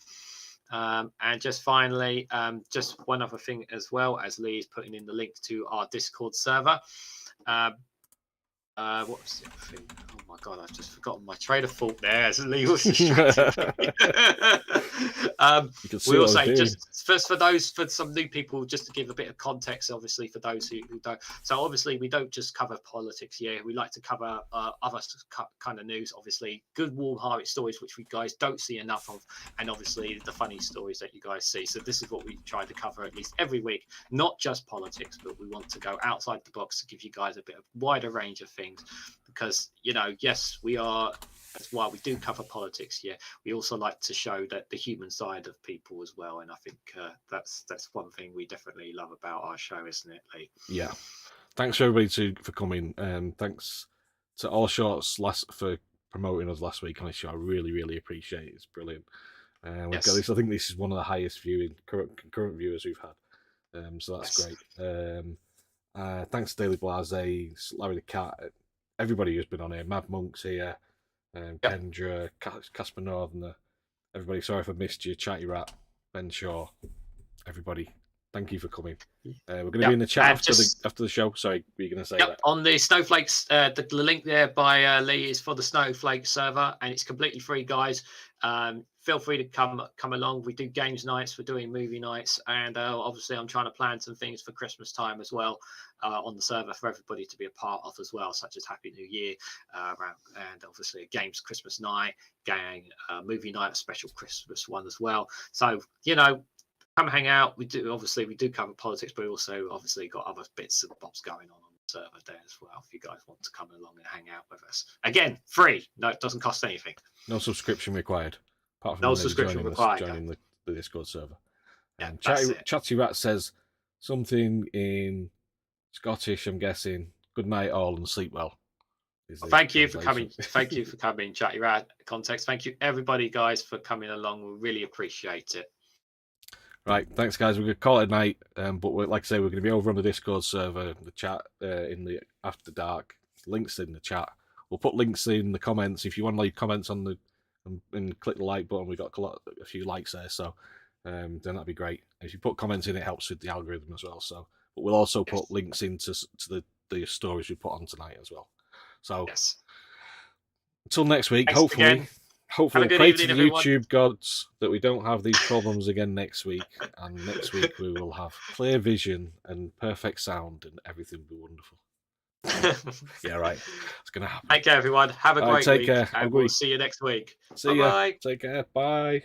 S2: And just finally, just one other thing as well, as Lee is putting in the link to our Discord server. What was the other thing? Oh my god, I've just forgotten my train of thought there. As Lee was distracted. We also just for some new people, just to give a bit of context, obviously for those who don't. So obviously we don't just cover politics here. We like to cover other kind of news. Obviously, good warm-hearted stories which we guys don't see enough of, and obviously the funny stories that you guys see. So this is what we try to cover at least every week. Not just politics, but we want to go outside the box to give you guys a bit of wider range of things. Because yes, we are. That's why we do cover politics here. We also like to show that the human side of people as well, and I think that's one thing we definitely love about our show, isn't it, Lee?
S1: Yeah. Thanks for everybody for coming, and thanks to All Shorts for promoting us last week on the show. I really, really appreciate it. It's brilliant. We've got this. I think this is one of the highest current viewers we've had. So that's great. Thanks to Daily Blase, Larry the Cat, everybody who's been on here. Mad Monk's here, Kendra, Casper Northerner, everybody. Sorry if I missed you. Chatty Rat, Ben Shaw, everybody. Thank you for coming. We're going to be in the chat after the show. Sorry, were you going to say that?
S2: On the Snowflakes, the link there by Lee is for the Snowflake server, and it's completely free, guys. Feel free to come along. We do games nights, we're doing movie nights, and obviously I'm trying to plan some things for Christmas time as well on the server for everybody to be a part of as well, such as Happy New Year, and obviously a games Christmas night, movie night, a special Christmas one as well. So come hang out. We do cover politics, but we also obviously got other bits and bobs going on the server there as well. If you guys want to come along and hang out with us, again, free. No, it doesn't cost anything.
S1: No subscription required. Apart from
S2: no subscription required.
S1: Joining the Discord server.
S2: Yeah,
S1: Chatty Rat says something in Scottish. I'm guessing. Good night, all, and sleep well.
S2: Thank you for coming. Thank you for coming, Chatty Rat. Context. Thank you, everybody, guys, for coming along. We really appreciate it.
S1: Right, thanks, guys. We're going to call it a night, but like I say, we're going to be over on the Discord server, the chat in the After Dark. Links in the chat. We'll put links in the comments if you want to leave comments on the and click the like button. We've got a few likes there, so then that'd be great. If you put comments in, it helps with the algorithm as well. So, but we'll also put links into the stories we put on tonight as well. So, until next week,
S2: Thanks
S1: hopefully. Hopefully,
S2: we'll
S1: pray to the
S2: everyone.
S1: YouTube gods that we don't have these problems again next week. And next week we will have clear vision and perfect sound, and everything will be wonderful. Yeah, right. It's going to happen.
S2: Take care, everyone. Have a great week.
S1: Take care.
S2: And we'll see you next week.
S1: See ya. Take care. Bye.